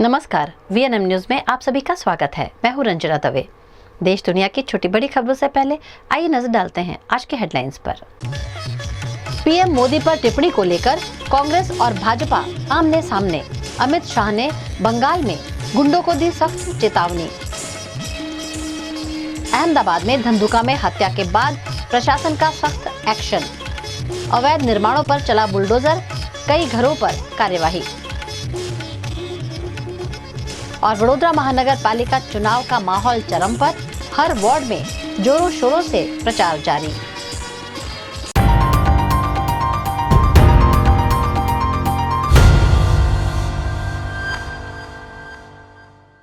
नमस्कार, VNM news में आप सभी का स्वागत है। मैं हूं रंजना दवे। देश दुनिया की छोटी बड़ी खबरों से पहले आइए नजर डालते हैं आज के हेडलाइंस पर। पीएम मोदी पर टिप्पणी को लेकर कांग्रेस और भाजपा आमने सामने। अमित शाह ने बंगाल में गुंडों को दी सख्त चेतावनी। अहमदाबाद में धंधुका में हत्या के बाद प्रशासन का सख्त एक्शन। अवैध निर्माणों पर चला बुलडोजर, कई घरों पर कार्यवाही। और वडोदरा महानगर पालिका चुनाव का माहौल चरम पर, हर वार्ड में जोरों शोरों से प्रचार जारी।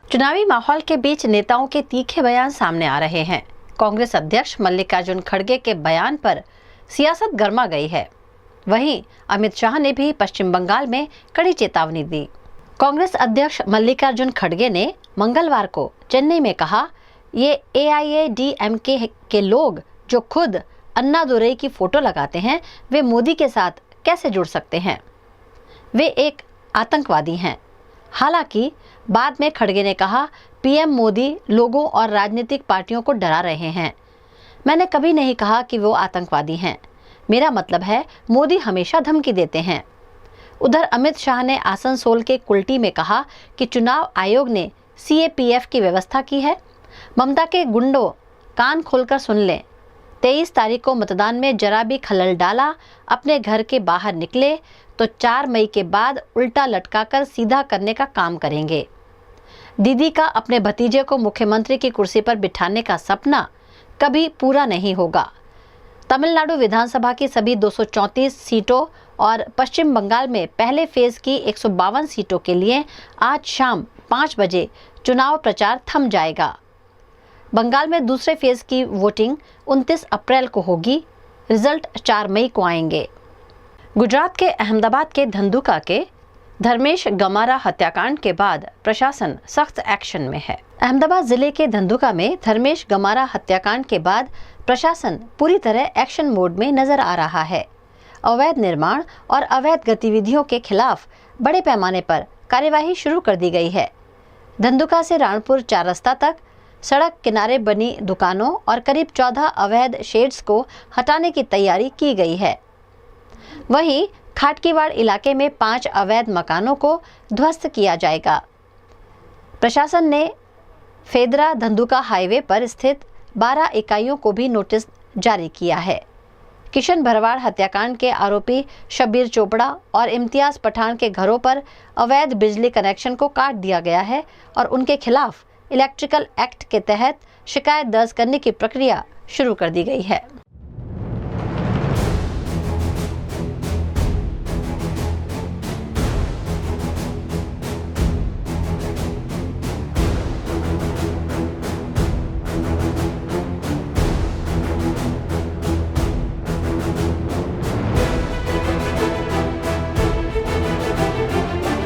चुनावी माहौल के बीच नेताओं के तीखे बयान सामने आ रहे हैं। कांग्रेस अध्यक्ष मल्लिकार्जुन खड़गे के बयान पर सियासत गर्मा गई है। वहीं अमित शाह ने भी पश्चिम बंगाल में कड़ी चेतावनी दी। कांग्रेस अध्यक्ष मल्लिकार्जुन खड़गे ने मंगलवार को चेन्नई में कहा, ये एआईएडीएमके के लोग जो खुद अन्नादुरई की फोटो लगाते हैं, वे मोदी के साथ कैसे जुड़ सकते हैं? वे एक आतंकवादी हैं। हालांकि बाद में खड़गे ने कहा, पीएम मोदी लोगों और राजनीतिक पार्टियों को डरा रहे हैं। मैंने कभी नहीं कहा कि वो आतंकवादी हैं। मेरा मतलब है, मोदी हमेशा धमकी देते हैं। उधर अमित शाह ने आसनसोल के कुल्टी में कहा कि चुनाव आयोग ने सीएपीएफ की व्यवस्था की है। ममता के गुंडों, कान खोलकर सुन लें। 23 तारीख को मतदान में जरा भी खलल डाला, अपने घर के बाहर निकले तो 4 मई के बाद उल्टा लटकाकर सीधा करने का काम करेंगे। दीदी का अपने भतीजे को मुख्यमंत्री की कुर्सी पर बिठाने का सपना कभी पूरा नहीं होगा। तमिलनाडु विधानसभा की सभी 234 सीटों और पश्चिम बंगाल में पहले फेज की 152 सीटों के लिए आज शाम 5 बजे चुनाव प्रचार थम जाएगा। बंगाल में दूसरे फेज की वोटिंग 29 अप्रैल को होगी। रिजल्ट 4 मई को आएंगे। गुजरात के अहमदाबाद के धंधुका के धर्मेश गमारा हत्याकांड के बाद प्रशासन सख्त एक्शन में है। अहमदाबाद जिले के धंधुका में धर्मेश गमारा हत्याकांड के बाद प्रशासन पूरी तरह एक्शन मोड में नजर आ रहा है। अवैध निर्माण और अवैध गतिविधियों के खिलाफ बड़े पैमाने पर कार्यवाही शुरू कर दी गई है। धंधुका से राणपुर 4 रास्ता तक सड़क किनारे बनी दुकानों और करीब 14 अवैध शेड्स को हटाने की तैयारी की गई है। वहीं खाटकीवाड़ इलाके में 5 अवैध मकानों को ध्वस्त किया जाएगा। प्रशासन ने फेदरा धंधुका हाईवे पर स्थित 12 इकाइयों को भी नोटिस जारी किया है। किशन भरवाड़ हत्याकांड के आरोपी शब्बीर चोपड़ा और इम्तियाज पठान के घरों पर अवैध बिजली कनेक्शन को काट दिया गया है और उनके खिलाफ इलेक्ट्रिकल एक्ट के तहत शिकायत दर्ज करने की प्रक्रिया शुरू कर दी गई है।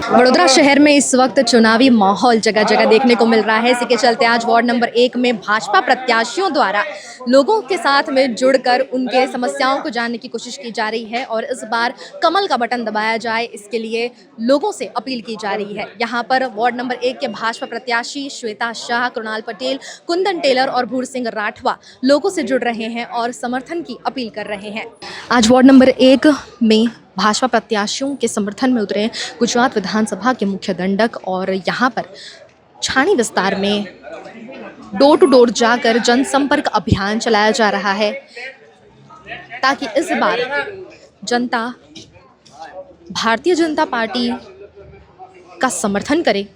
वडोदरा शहर में इस वक्त चुनावी माहौल जगह जगह देखने को मिल रहा है। इसी के चलते आज वार्ड नंबर 1 में भाजपा प्रत्याशियों द्वारा लोगों के साथ में जुड़कर उनके समस्याओं को जानने की कोशिश की जा रही है और इस बार कमल का बटन दबाया जाए, इसके लिए लोगों से अपील की जा रही है। यहाँ पर वार्ड नंबर 1 के भाजपा प्रत्याशी श्वेता शाह, कृणाल पटेल, कुंदन टेलर और भूर सिंह राठवा लोगों से जुड़ रहे हैं और समर्थन की अपील कर रहे हैं। आज वार्ड नंबर 1 में भाजपा प्रत्याशियों के समर्थन में उतरे गुजरात विधानसभा के मुख्य दंडक और यहाँ पर छाणी विस्तार में डोर टू डोर जाकर जनसंपर्क अभियान चलाया जा रहा है ताकि इस बार जनता भारतीय जनता पार्टी का समर्थन करे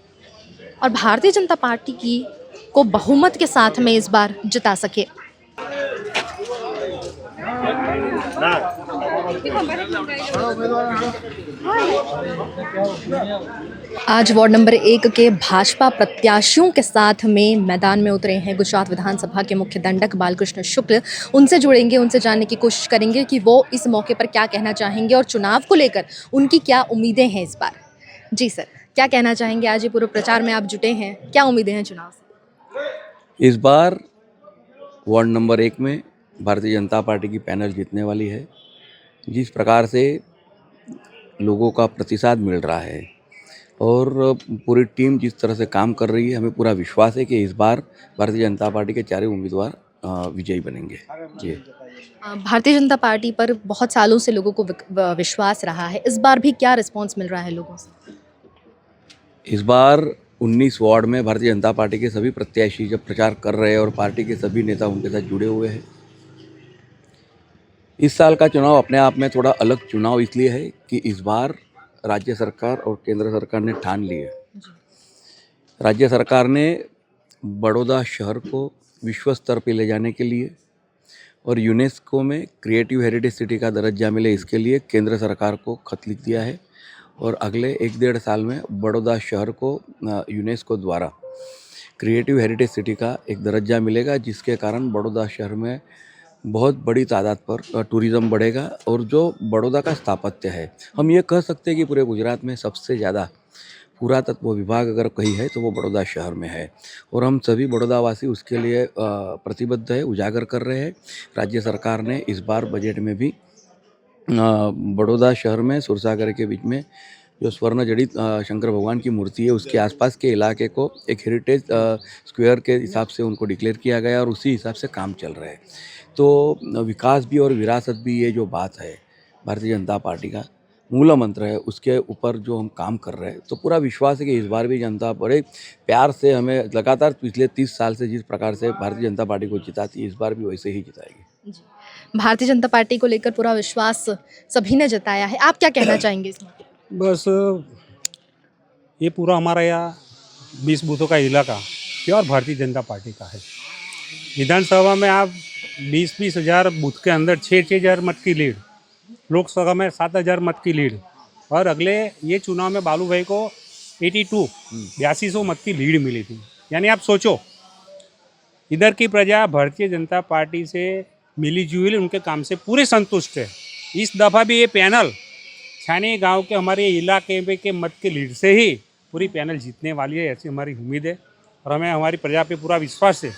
और भारतीय जनता पार्टी की को बहुमत के साथ में इस बार जिता सके। आज वार्ड नंबर 1 के भाजपा प्रत्याशियों के साथ में मैदान में उतरे हैं गुजरात विधानसभा के मुख्य दंडक बालकृष्ण शुक्ल। उनसे जुड़ेंगे, उनसे जानने की कोशिश करेंगे कि वो इस मौके पर क्या कहना चाहेंगे और चुनाव को लेकर उनकी क्या उम्मीदें हैं इस बार। जी सर, क्या कहना चाहेंगे? आज ये पूर्व प्रचार में आप जुटे हैं, क्या उम्मीदें हैं चुनाव से? इस बार वार्ड नंबर 1 में भारतीय जनता पार्टी की पैनल जीतने वाली है। जिस प्रकार से लोगों का प्रतिसाद मिल रहा है, और पूरी टीम जिस तरह से काम कर रही है, हमें पूरा विश्वास है कि इस बार भारतीय जनता पार्टी के चारों उम्मीदवार विजयी बनेंगे। जी। भारतीय जनता पार्टी पर बहुत सालों से लोगों को विश्वास रहा है, इस बार भी क्या रिस्पॉन्स मिल रहा है लोगों से? इस बार 19 वार्ड में भारतीय जनता पार्टी के सभी प्रत्याशी जब प्रचार कर रहे हैं और पार्टी के सभी नेता उनके साथ जुड़े हुए हैं। इस साल का चुनाव अपने आप में थोड़ा अलग चुनाव इसलिए है कि इस बार राज्य सरकार और केंद्र सरकार ने ठान ली है। राज्य सरकार ने बड़ौदा शहर को विश्व स्तर पर ले जाने के लिए और यूनेस्को में क्रिएटिव हेरिटेज सिटी का दर्जा मिले, इसके लिए केंद्र सरकार को खत लिख दिया है और अगले 1-1.5 साल में बड़ौदा शहर को यूनेस्को द्वारा क्रिएटिव हेरिटेज सिटी का एक दर्जा मिलेगा, जिसके कारण बड़ौदा शहर में बहुत बड़ी तादाद पर टूरिज़्म बढ़ेगा। और जो बड़ौदा का स्थापत्य है, हम ये कह सकते हैं कि पूरे गुजरात में सबसे ज़्यादा पुरातत्व विभाग अगर कहीं है तो वो बड़ौदा शहर में है और हम सभी बड़ौदावासी उसके लिए प्रतिबद्ध है, उजागर कर रहे हैं। राज्य सरकार ने इस बार बजट में भी बड़ौदा शहर में सुरसागर के बीच में जो स्वर्ण जड़ित शंकर भगवान की मूर्ति है, उसके आसपास के इलाके को एक हेरिटेज स्क्वायर के हिसाब से उनको डिक्लेयर किया गया और उसी हिसाब से काम चल रहा है। तो विकास भी और विरासत भी, ये जो बात है भारतीय जनता पार्टी का मूल मंत्र है, उसके ऊपर जो हम काम कर रहे हैं, तो पूरा विश्वास है कि इस बार भी जनता बड़े प्यार से हमें लगातार पिछले 30 साल से जिस प्रकार से भारतीय जनता पार्टी को जिताती है, इस बार भी वैसे ही जिताएगी। जी। भारतीय जनता पार्टी को लेकर पूरा विश्वास सभी ने जताया है, आप क्या कहना चाहेंगे इसमें? बस ये पूरा हमारा यहाँ 20 बूथों का इलाका प्योर भारतीय जनता पार्टी का है। विधानसभा में आप 20-20 हज़ार बूथ के अंदर 6-6 हज़ार मत की लीड, लोकसभा में 7,000 मत की लीड और अगले ये चुनाव में बालू भाई को 8200 मत की लीड मिली थी। यानी आप सोचो, इधर की प्रजा भारतीय जनता पार्टी से मिली जुली उनके काम से पूरे संतुष्ट है। इस दफ़ा भी ये पैनल छानी गांव के हमारे इलाके में के मत के लीड से ही पूरी पैनल जीतने वाली है, ऐसी हमारी उम्मीद है और हमें हमारी प्रजा पे पूरा विश्वास है।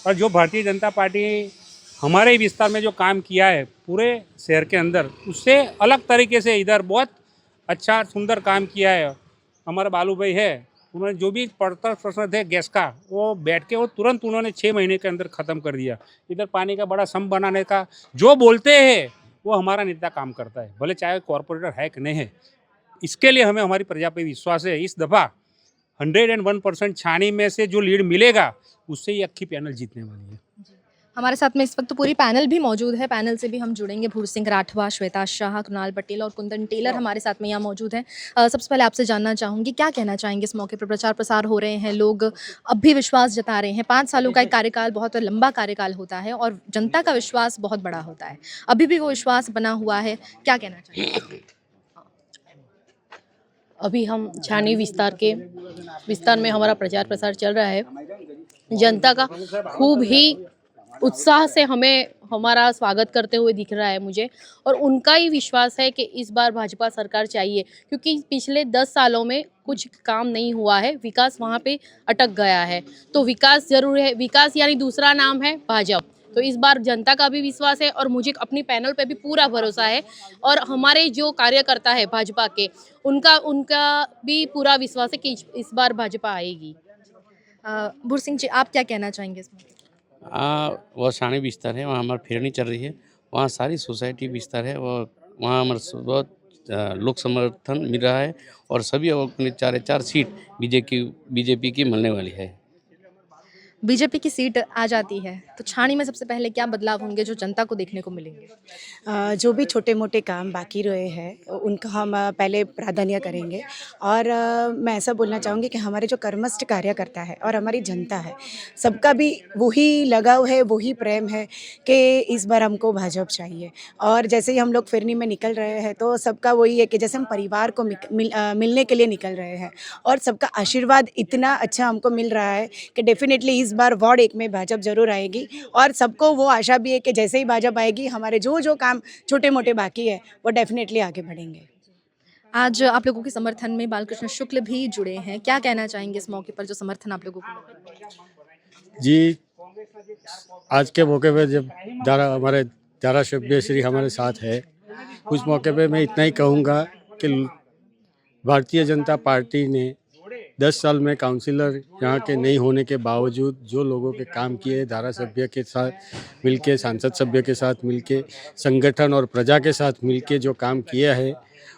और जो भारतीय जनता पार्टी हमारे विस्तार में जो काम किया है पूरे शहर के अंदर, उससे अलग तरीके से इधर बहुत अच्छा सुंदर काम किया है। हमारे बालू भाई है, उन्होंने जो भी पड़ता प्रश्न थे गैस का, वो बैठ के वो तुरंत उन्होंने 6 महीने के अंदर ख़त्म कर दिया। इधर पानी का बड़ा सम बनाने का जो बोलते हैं वो हमारा नेता काम करता है, भले चाहे कॉरपोरेटर है कि नहीं है। इसके लिए हमें हमारी प्रजा पे विश्वास है। इस दफ़ा 101% छानी में से जो लीड मिलेगा उससे ही अक्खी पैनल जीतने वाली है। हमारे साथ में इस वक्त पूरी पैनल भी मौजूद है, पैनल से भी हम जुड़ेंगे। भूर सिंह राठवा, श्वेता शाह, कुणाल पटेल और कुंदन टेलर हमारे साथ में यहाँ मौजूद हैं। सबसे पहले आपसे जानना चाहूँगी, क्या कहना चाहेंगे इस मौके पर? प्रचार प्रसार हो रहे हैं, लोग अब भी विश्वास जता रहे हैं। 5 सालों का एक कार्यकाल बहुत लंबा कार्यकाल होता है और जनता का विश्वास बहुत बड़ा होता है, अभी भी वो विश्वास बना हुआ है, क्या कहना चाहेंगे? अभी हम छानी विस्तार में हमारा प्रचार प्रसार चल रहा है। जनता का खूब ही उत्साह से हमें हमारा स्वागत करते हुए दिख रहा है मुझे, और उनका ही विश्वास है कि इस बार भाजपा सरकार चाहिए, क्योंकि पिछले 10 सालों में कुछ काम नहीं हुआ है, विकास वहाँ पे अटक गया है। तो विकास जरूर है, विकास यानी दूसरा नाम है भाजपा। तो इस बार जनता का भी विश्वास है और मुझे अपनी पैनल पे भी पूरा भरोसा है, और हमारे जो कार्यकर्ता है भाजपा के, उनका भी पूरा विश्वास है कि इस बार भाजपा आएगी। भूर सिंह जी, आप क्या कहना चाहेंगे इसमें? वह छानी विस्तार है, वहाँ हमारी फिरनी चल रही है, वहाँ सारी सोसाइटी विस्तार है, वहाँ हमारा बहुत लोक समर्थन मिल रहा है और सभी अपने 4 सीट बीजेपी की मिलने वाली है। बीजेपी की सीट आ जाती है तो छानी में सबसे पहले क्या बदलाव होंगे जो जनता को देखने को मिलेंगे? जो भी छोटे मोटे काम बाकी रहे हैं उनका हम पहले प्राधान्य करेंगे। और मैं ऐसा बोलना चाहूँगी कि हमारे जो कर्मस्थ कार्यकर्ता है और हमारी जनता है, सबका भी वही लगाव है, वही प्रेम है कि इस बार हमको भाजपा चाहिए। और जैसे ही हम लोग फिरनी में निकल रहे हैं तो सबका वही है कि जैसे हम परिवार को मिलने के लिए निकल रहे हैं, और सबका आशीर्वाद इतना अच्छा हमको मिल रहा है कि डेफिनेटली इस बार वार्ड 1 में भाजपा जरूर आएगी। और सबको वो आशा भी है कि जैसे ही भाजपा आएगी हमारे जो काम छोटे मोटे बाकी है वो डेफिनेटली आगे बढ़ेंगे। आज आप लोगों के समर्थन में बालकृष्ण शुक्ल भी जुड़े हैं, क्या कहना चाहेंगे इस मौके पर जो समर्थन आप लोगों को? जी, आज के मौके पे जब हमारे धारासभ्य श्री हमारे साथ है, उस मौके पे मैं इतना ही कहूँगा कि भारतीय जनता पार्टी ने 10 साल में काउंसिलर यहाँ के नहीं होने के बावजूद जो लोगों के काम किए, धारा सभ्य के साथ मिलके, सांसद सभ्य के साथ मिलके, संगठन और प्रजा के साथ मिलके जो काम किया है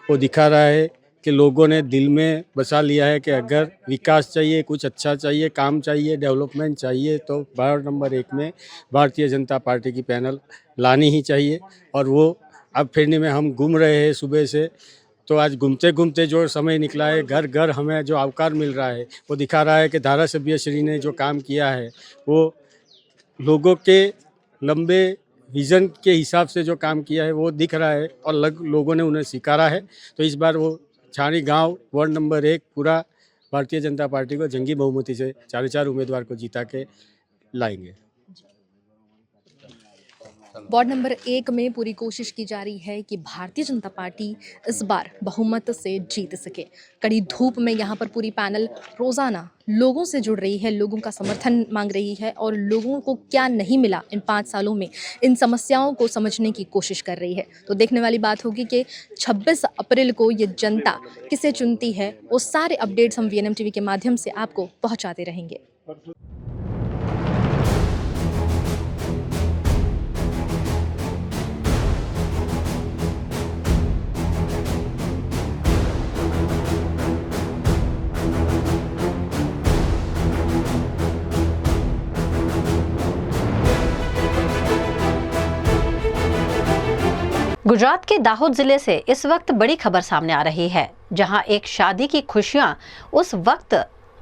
वो दिखा रहा है कि लोगों ने दिल में बसा लिया है कि अगर विकास चाहिए, कुछ अच्छा चाहिए, काम चाहिए, डेवलपमेंट चाहिए तो वार्ड नंबर 1 में भारतीय जनता पार्टी की पैनल लानी ही चाहिए। और वो अब फिरने में हम घूम रहे हैं सुबह से, तो आज घूमते घूमते जो समय निकला है, घर घर हमें जो अवकार मिल रहा है वो दिखा रहा है कि धारासभ्य श्री ने जो काम किया है वो लोगों के लंबे विज़न के हिसाब से जो काम किया है वो दिख रहा है और लोगों ने उन्हें स्वीकारा है। तो इस बार वो छाणी गांव वार्ड नंबर 1 पूरा भारतीय जनता पार्टी को जंगी बहुमति से 4 उम्मीदवार को जीता के लाएंगे। वार्ड नंबर 1 में पूरी कोशिश की जा रही है कि भारतीय जनता पार्टी इस बार बहुमत से जीत सके। कड़ी धूप में यहाँ पर पूरी पैनल रोज़ाना लोगों से जुड़ रही है, लोगों का समर्थन मांग रही है और लोगों को क्या नहीं मिला इन 5 सालों में, इन समस्याओं को समझने की कोशिश कर रही है। तो देखने वाली बात होगी कि 26 अप्रैल को ये जनता किसे चुनती है। वो सारे अपडेट्स हम VNM TV के माध्यम से आपको पहुँचाते रहेंगे। गुजरात के दाहोद जिले से इस वक्त बड़ी खबर सामने आ रही है, जहां एक शादी की खुशियां उस वक्त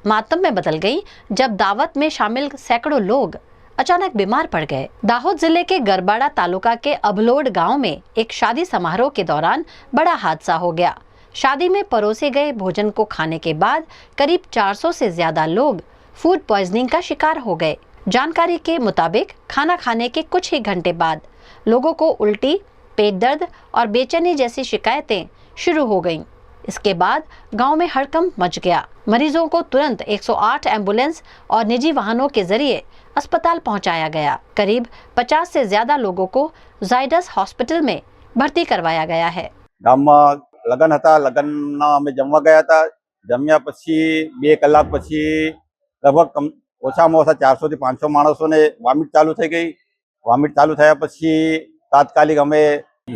मातम में बदल गई जब दावत में शामिल सैकड़ों लोग अचानक बीमार पड़ गए। दाहोद जिले के गरबाड़ा तालुका के अबलोड गांव में एक शादी समारोह के दौरान बड़ा हादसा हो गया। शादी में परोसे गए भोजन को खाने के बाद करीब 400 से ज्यादा लोग फूड पॉइजनिंग का शिकार हो गए। जानकारी के मुताबिक खाना खाने के कुछ ही घंटे बाद लोगों को उल्टी, पेट दर्द और बेचैनी जैसी शिकायतें शुरू हो गईं। इसके बाद गांव में हड़कंप मच गया। मरीजों को तुरंत 108 एम्बुलेंस और निजी वाहनों के जरिए अस्पताल पहुंचाया गया। करीब 50 से ज्यादा लोगों को जायडस हॉस्पिटल में भर्ती करवाया गया है। ગામમાં લગન હતા, લગનના અમે જમવા ગયા હતા। જમ્યા પછી 2 કલાક પછી લગભગ ઓછામાં ઓછા 400 થી 500 માણસોને વોમિટ ચાલુ થઈ ગઈ। વોમિટ ચાલુ થયા પછી તાત્કાલિક અમે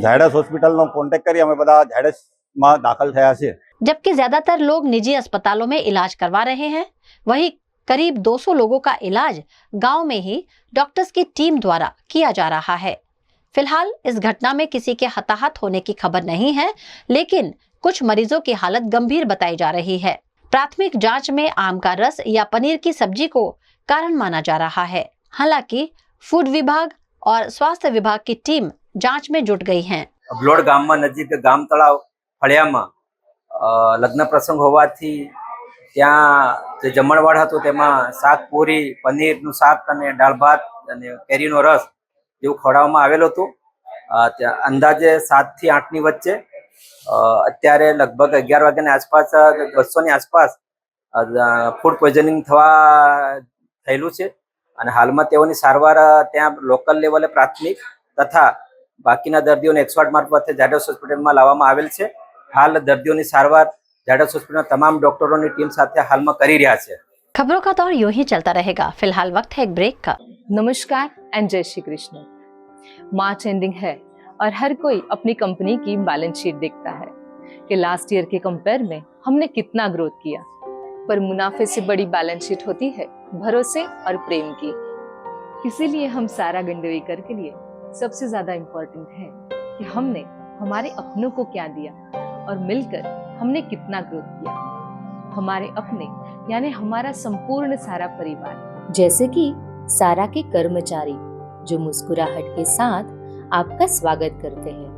ઝાયડસ હોસ્પિટલનો કોન્ટેક્ટ કરી અમે બધા ઝાયડસમાં દાખલ થયા છે। जबकि ज्यादातर लोग निजी अस्पतालों में इलाज करवा रहे हैं, वहीं करीब 200 लोगों का इलाज गांव में ही डॉक्टर्स की टीम द्वारा किया जा रहा है। फिलहाल इस घटना में किसी के हताहत होने की खबर नहीं है, लेकिन कुछ मरीजों की हालत गंभीर बताई जा रही है। प्राथमिक जांच में आम का रस या पनीर की सब्जी को कारण माना जा रहा है। हालांकि फूड विभाग और स्वास्थ्य विभाग की टीम जांच में जुट गई है। અબલોડ ગામમાં નજીક ગામ તળાવ ફળિયામાં લગ્ન પ્રસંગ હોવાથી ત્યાં જે જમણવાર હતો તેમાં શાક પૂરી, પનીરનું શાક અને દાળ ભાત અને કેરીનો રસ જેવું ખવડાવવામાં આવેલું હતું। અંદાજે 7 થી 8ની વચ્ચે અત્યારે લગભગ 11 વાગ્યાની આસપાસ 200ની આસપાસ ફૂડ પોઈઝનિંગ થયેલું છે અને હાલમાં તેઓની સારવાર ત્યાં લોકલ લેવલે પ્રાથમિક તથા બાકીના દર્દીઓને 108 મારફતે ઝાયડસ હોસ્પિટલમાં લાવવામાં આવેલ છે। હાલ દર્દીઓની સારવાર ઝાયડસ હોસ્પિટલના તમામ ડોક્ટરોની ટીમ સાથે હાલમાં કરી રહ્યા છે। खबरों का दौर यूं ही चलता रहेगा। फिलहाल वक्त है एक ब्रेक का। नमस्कार एंड जय श्री कृष्ण। मार्च एंडिंग है और हर कोई अपनी कंपनी की बैलेंस शीट देखता है कि लास्ट ईयर के कंपेयर में हमने कितना ग्रोथ किया, पर मुनाफे से बड़ी बैलेंस शीट होती है भरोसे और प्रेम की। इसीलिए हम सारा गंडवेकर के लिए सबसे ज्यादा इम्पोर्टेंट है कि हमने हमारे अपनों को क्या दिया और मिलकर हमने कितना ग्रोथ किया। हमारे अपने यानी हमारा संपूर्ण सारा परिवार, जैसे कि सारा के कर्मचारी जो मुस्कुराहट के साथ आपका स्वागत करते हैं,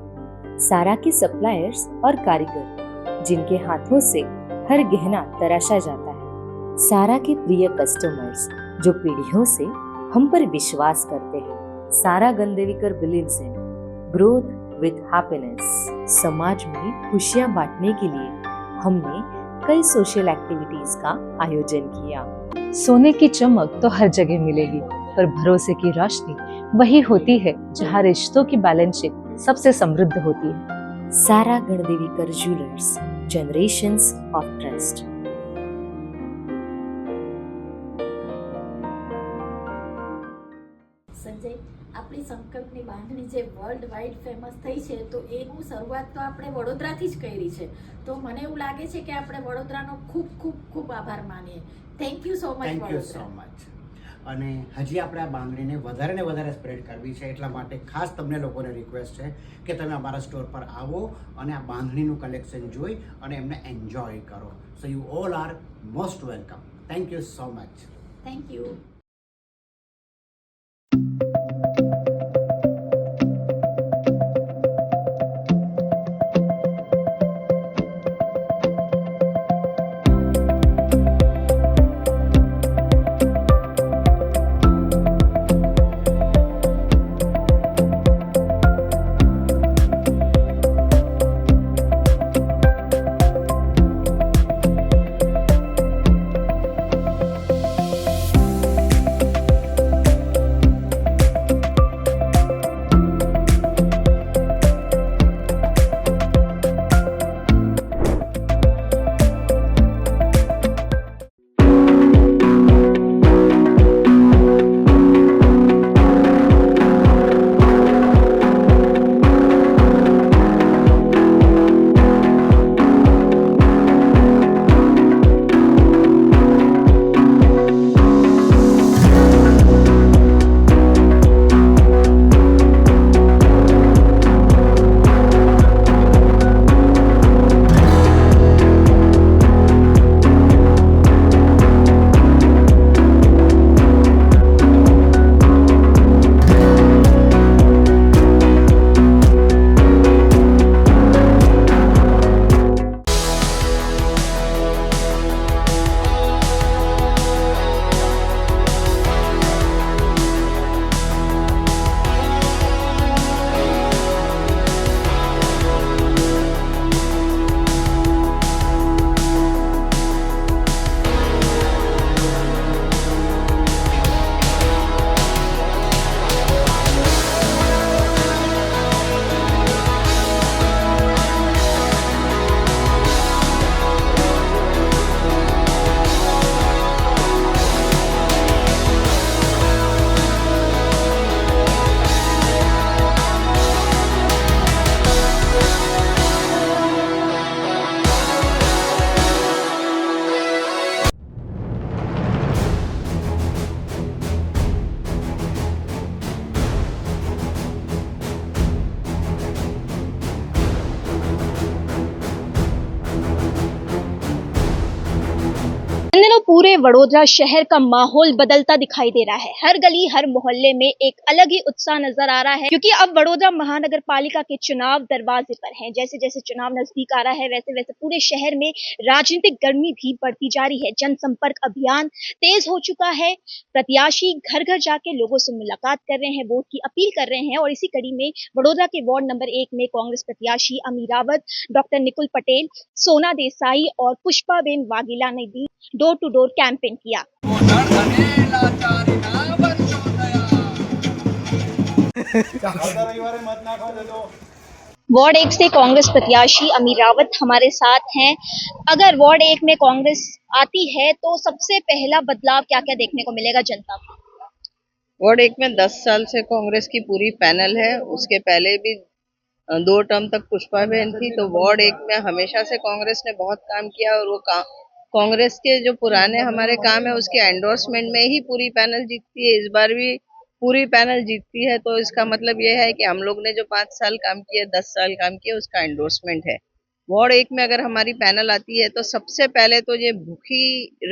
सारा के सप्लायर्स और कारीगर जिनके हाथों से हर गहना तराशा जाता है, सारा के प्रिय कस्टमर्स जो पीढ़ियों से हम पर विश्वास करते हैं। Sara Gandevikar believes in growth with happiness. समाज में खुशियां बांटने के लिए हमने कई सोशल एक्टिविटीज का आयोजन किया। सोने की चमक तो हर जगह मिलेगी, पर भरोसे की रोशनी वही होती है जहाँ रिश्तों की बैलेंस शीट सबसे समृद्ध होती है। Sara Gandevikar jewellers Generations of Trust. Sanjay, આપણી સંકલ્પની બાંધણી જે વર્લ્ડ વાઇડ ફેમસ થઈ છે તો એનું શરૂઆત તો આપણે વડોદરાથી જ કરી છે, તો મને એવું લાગે છે કે આપણે વડોદરાનો ખૂબ ખૂબ ખૂબ આભાર માનીએ. Thank you so much. Thank you so much. અને હજી આપણે આ બાંધણીને વધારે ને વધારે સ્પ્રેડ કરવી છે, એટલા માટે ખાસ તમને લોકોને રિક્વેસ્ટ છે કે તમે અમારા સ્ટોર પર આવો અને આ બાંધણીનું કલેક્શન જોઈ અને એમને એન્જોય કરો. So you all are most welcome. Thank you so much. Thank you. पूरे वडोदरा शहर का माहौल बदलता दिखाई दे रहा है। हर गली हर मोहल्ले में एक अलग ही उत्साह नजर आ रहा है, क्योंकि अब वडोदरा महानगर पालिका के चुनाव दरवाजे पर हैं। जैसे जैसे चुनाव नजदीक आ रहा है, वैसे वैसे पूरे शहर में राजनीतिक गर्मी भी बढ़ती जा रही है। जनसंपर्क अभियान तेज हो चुका है। प्रत्याशी घर घर जाके लोगों से मुलाकात कर रहे हैं, वोट की अपील कर रहे हैं। और इसी कड़ी में वडोदरा के वार्ड नंबर 1 में कांग्रेस प्रत्याशी अमीरावत, डॉक्टर निकुल पटेल, सोना देसाई और पुष्पाबेन वाघेला ने भी डोर टू डोर कैंपेन किया। वार्ड 1 से कांग्रेस प्रत्याशी अमीरावत हमारे साथ हैं। अगर वार्ड 1 में कांग्रेस आती है तो सबसे पहला बदलाव क्या क्या देखने को मिलेगा जनता को? वार्ड 1 में 10 साल से कांग्रेस की पूरी पैनल है। उसके पहले भी 2 टर्म तक पुष्पा बहन थी, तो वार्ड 1 में हमेशा से कांग्रेस ने बहुत काम किया और वो कांग्रेस के जो पुराने हमारे काम है उसके एंडोर्समेंट में ही पूरी पैनल जीतती है। इस बार भी पूरी पैनल जीतती है, तो इसका मतलब ये है कि हम लोग ने जो 5 साल काम किए, 10 साल काम किए, उसका एंडोर्समेंट है। वार्ड 1 में अगर हमारी पैनल आती है तो सबसे पहले तो ये भूखी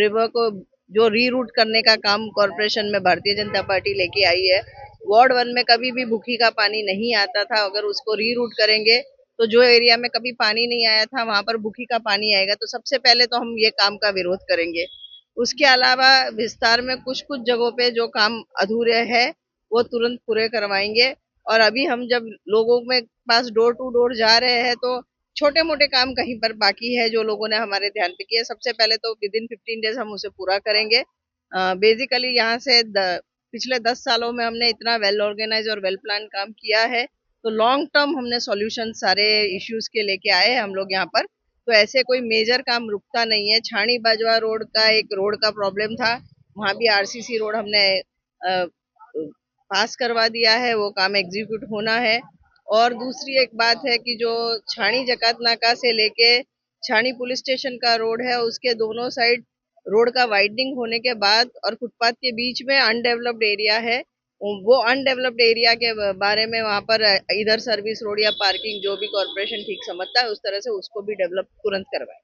रिवर को जो रीरूट करने का काम कॉर्पोरेशन में भारतीय जनता पार्टी लेके आई है। वार्ड 1 में कभी भी भूखी का पानी नहीं आता था। अगर उसको रीरूट करेंगे तो जो एरिया में कभी पानी नहीं आया था वहां पर भूखी का पानी आएगा। तो सबसे पहले तो हम ये काम का विरोध करेंगे। उसके अलावा विस्तार में कुछ कुछ जगहों पे जो काम अधूरे है वो तुरंत पूरे करवाएंगे। और अभी हम जब लोगों में पास डोर टू डोर जा रहे हैं तो छोटे मोटे काम कहीं पर बाकी है जो लोगों ने हमारे ध्यान पे किए। सबसे पहले तो विदिन 15 डेज हम उसे पूरा करेंगे। बेसिकली यहाँ से पिछले 10 सालों में हमने इतना वेल ऑर्गेनाइज और वेल प्लान काम किया है, तो लॉन्ग टर्म हमने सॉल्यूशन सारे इश्यूज के लेके आए हैं हम लोग यहाँ पर। तो ऐसे कोई मेजर काम रुकता नहीं है। छाणी बाजवा रोड का एक रोड का प्रॉब्लम था, वहाँ भी आरसीसी रोड हमने पास करवा दिया है, वो काम एग्जीक्यूट होना है। और दूसरी एक बात है कि जो छाणी जकात नाका से लेके छाणी पुलिस स्टेशन का रोड है, उसके दोनों साइड रोड का वाइडनिंग होने के बाद और फुटपाथ के बीच में अनडेवलप्ड एरिया है, वो अनडेवलप्ड एरिया के बारे में वहाँ पर इधर सर्विस रोड या पार्किंग जो भी कॉर्पोरेशन ठीक समझता है उस तरह से उसको भी डेवलप तुरंत करवाए।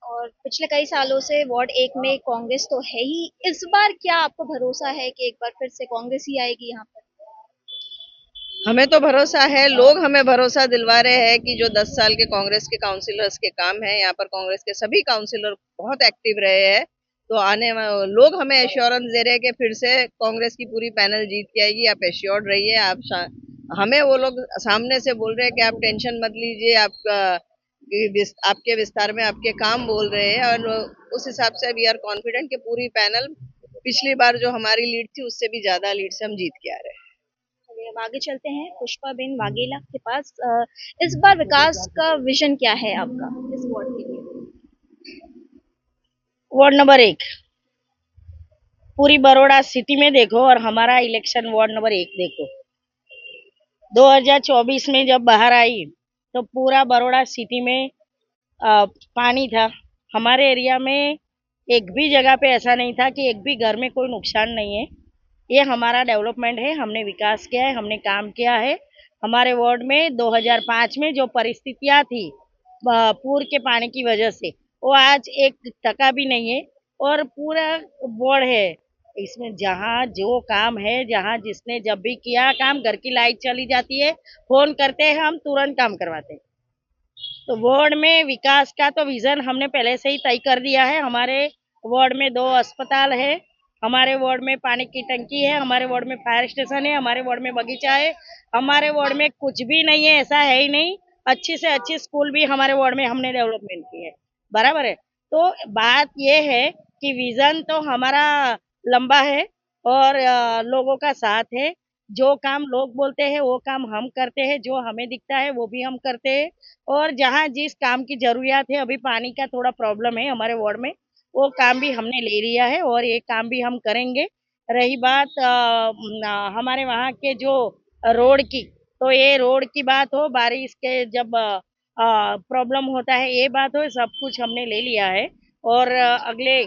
और पिछले कई सालों से वार्ड 1 में कांग्रेस तो है ही, इस बार क्या आपको भरोसा है कि एक बार फिर से कांग्रेस ही आएगी यहाँ पर? हमें तो भरोसा है, लोग हमें भरोसा दिलवा रहे हैं कि जो 10 साल के कांग्रेस के काउंसिलर्स के काम है, यहाँ पर कांग्रेस के सभी काउंसिलर बहुत एक्टिव रहे हैं, तो आने लोग हमें एश्योरेंस दे रहे हैं कि फिर से कांग्रेस की पूरी पैनल जीत के आएगी। आप एश्योर्ड रहिए। हमें वो लोग सामने से बोल रहे हैं कि आप टेंशन मत लीजिए, आपके विस्तार में आपके काम बोल रहे हैं, और उस हिसाब से वी आर कॉन्फिडेंट कि पूरी पैनल पिछली बार जो हमारी लीड थी उससे भी ज्यादा लीड से हम जीत के आ रहे हैं। अब आगे चलते हैं पुष्पा बेन वाघेला के पास। इस बार विकास का विजन क्या है आपका इस वार्ड के लिए? वार्ड नंबर 1 पूरी बड़ौदा सिटी में देखो और हमारा इलेक्शन वार्ड नंबर 1 देखो। 2024 में जब बाहर आई तो पूरा बड़ौदा सिटी में पानी था। हमारे एरिया में एक भी जगह पे ऐसा नहीं था कि एक भी घर में कोई नुकसान नहीं है। ये हमारा डेवलपमेंट है, हमने विकास किया है, हमने काम किया है। हमारे वार्ड में 2005 में जो परिस्थितियां थी पूर के पानी की वजह से, वो आज 1% भी नहीं है। और पूरा वार्ड है इसमें, जहाँ जो काम है, जहाँ जिसने जब भी किया काम, घर की लाइट चली जाती है, फोन करते हैं, हम तुरंत काम करवाते हैं। तो वार्ड में विकास का तो विजन हमने पहले से ही तय कर दिया है। हमारे वार्ड में 2 अस्पताल है, हमारे वार्ड में पानी की टंकी है, हमारे वार्ड में फायर स्टेशन है, हमारे वार्ड में बगीचा है, हमारे वार्ड में कुछ भी नहीं है, ऐसा है ही नहीं। अच्छी से अच्छी स्कूल भी हमारे वार्ड में हमने डेवलपमेंट की है, बराबर है। तो बात ये है कि विजन तो हमारा लंबा है और लोगों का साथ है। जो काम लोग बोलते हैं वो काम हम करते हैं, जो हमें दिखता है वो भी हम करते हैं। और जहाँ जिस काम की जरूरियात है, अभी पानी का थोड़ा प्रॉब्लम है हमारे वार्ड में, वो काम भी हमने ले लिया है और ये काम भी हम करेंगे। रही बात हमारे वहाँ के जो रोड की, तो ये रोड की बात हो, बारिश के जब प्रॉब्लम होता है, ये बात हो, सब कुछ हमने ले लिया है। और अगले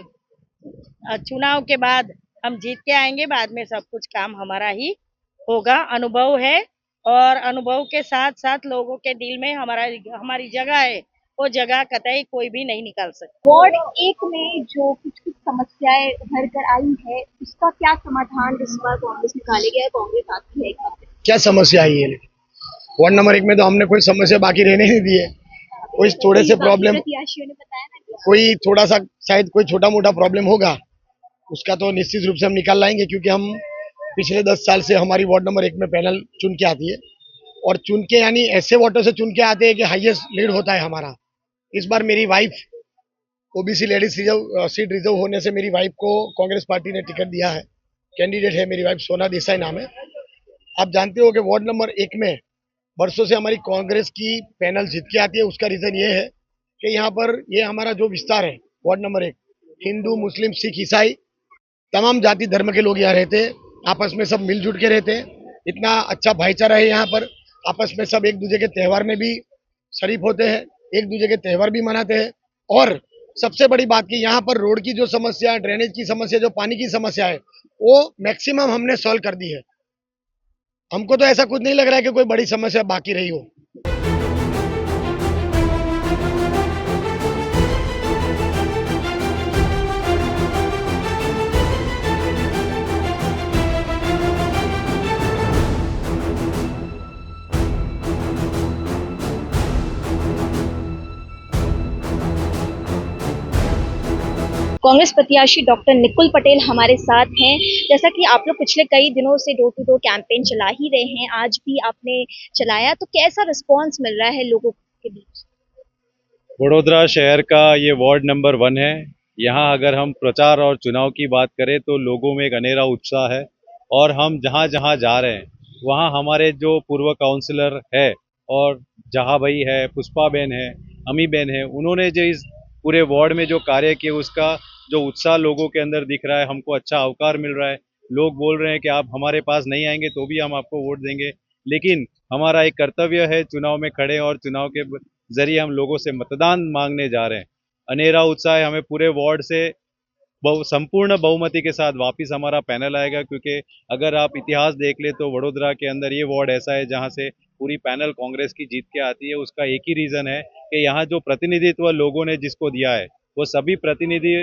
चुनाव के बाद हम जीत के आएंगे, बाद में सब कुछ काम हमारा ही होगा। अनुभव है और अनुभव के साथ साथ लोगों के दिल में हमारी जगह है, वो जगह कतई कोई भी नहीं निकाल सकता। वार्ड 1 में जो कुछ समस्याएं उभर कर आई है, उसका क्या समाधान इस बार कांग्रेस निकाले गया है? कांग्रेस आती है क्या समस्या आई है? वार्ड नंबर 1 में तो हमने कोई समस्या बाकी रहने नहीं दी है। कोई थोड़े से प्रॉब्लम, कोई थोड़ा सा शायद कोई छोटा मोटा प्रॉब्लम होगा, उसका तो निश्चित रूप से हम निकाल लाएंगे, क्योंकि हम पिछले 10 साल से हमारी वार्ड नंबर 1 में पैनल चुन के आती है, और चुन के यानी ऐसे वोटों से चुन के आते हैं कि हाईएस्ट लीड होता है हमारा। इस बार मेरी wife OBC ladies seat reserve होने से मेरी वाइफ को कांग्रेस पार्टी ने टिकट दिया है। कैंडिडेट है मेरी वाइफ, सोना देसाई नाम है। आप जानते हो कि वार्ड नंबर 1 में वर्षों से हमारी कांग्रेस की पैनल जीत के आती है। उसका रीजन ये है कि यहाँ पर ये हमारा जो विस्तार है वार्ड नंबर 1, हिंदू, मुस्लिम, सिख, ईसाई तमाम जाति धर्म के लोग यहाँ रहते हैं, आपस में सब मिलजुल के रहते हैं। इतना अच्छा भाईचारा है यहाँ पर, आपस में सब एक दूसरे के त्यौहार में भी शरीफ होते हैं, एक दूसरे के त्यौहार भी मनाते हैं। और सबसे बड़ी बात कि यहाँ पर रोड की जो समस्या, ड्रेनेज की समस्या, जो पानी की समस्या है, वो मैक्सिमम हमने सॉल्व कर दी है। हमको तो ऐसा कुछ नहीं लग रहा है कि कोई बड़ी समस्या बाकी रही हो। कांग्रेस प्रत्याशी डॉक्टर निकुल पटेल हमारे साथ हैं। जैसा कि आप लोग पिछले कई दिनों से डोर टू डोर कैंपेन चला ही रहे हैं, आज भी आपने चलाया, तो कैसा रिस्पांस मिल रहा है लोगों के बीच? वडोदरा शहर का ये वार्ड नंबर 1 है। यहाँ अगर हम प्रचार और चुनाव की बात करें तो लोगों में एक अनेरा उत्साह है, और हम जहाँ जहाँ जा रहे हैं वहाँ हमारे जो पूर्व काउंसलर है और जहाँ भाई है, पुष्पा बेन है, अमी बहन है, उन्होंने जो इस पूरे वार्ड में जो कार्य किए उसका जो उत्साह लोगों के अंदर दिख रहा है, हमको अच्छा अवकार मिल रहा है। लोग बोल रहे हैं कि आप हमारे पास नहीं आएंगे तो भी हम आपको वोट देंगे, लेकिन हमारा एक कर्तव्य है चुनाव में खड़े और चुनाव के जरिए हम लोगों से मतदान मांगने जा रहे हैं। अनेरा उत्साह है, हमें पूरे वार्ड से संपूर्ण बहुमति के साथ वापस हमारा पैनल आएगा, क्योंकि अगर आप इतिहास देख ले तो वडोदरा के अंदर ये वार्ड ऐसा है जहां से पूरी पैनल कांग्रेस की जीत के आती है। उसका एक ही रीज़न है कि यहाँ जो प्रतिनिधित्व लोगों ने जिसको दिया है वो सभी प्रतिनिधि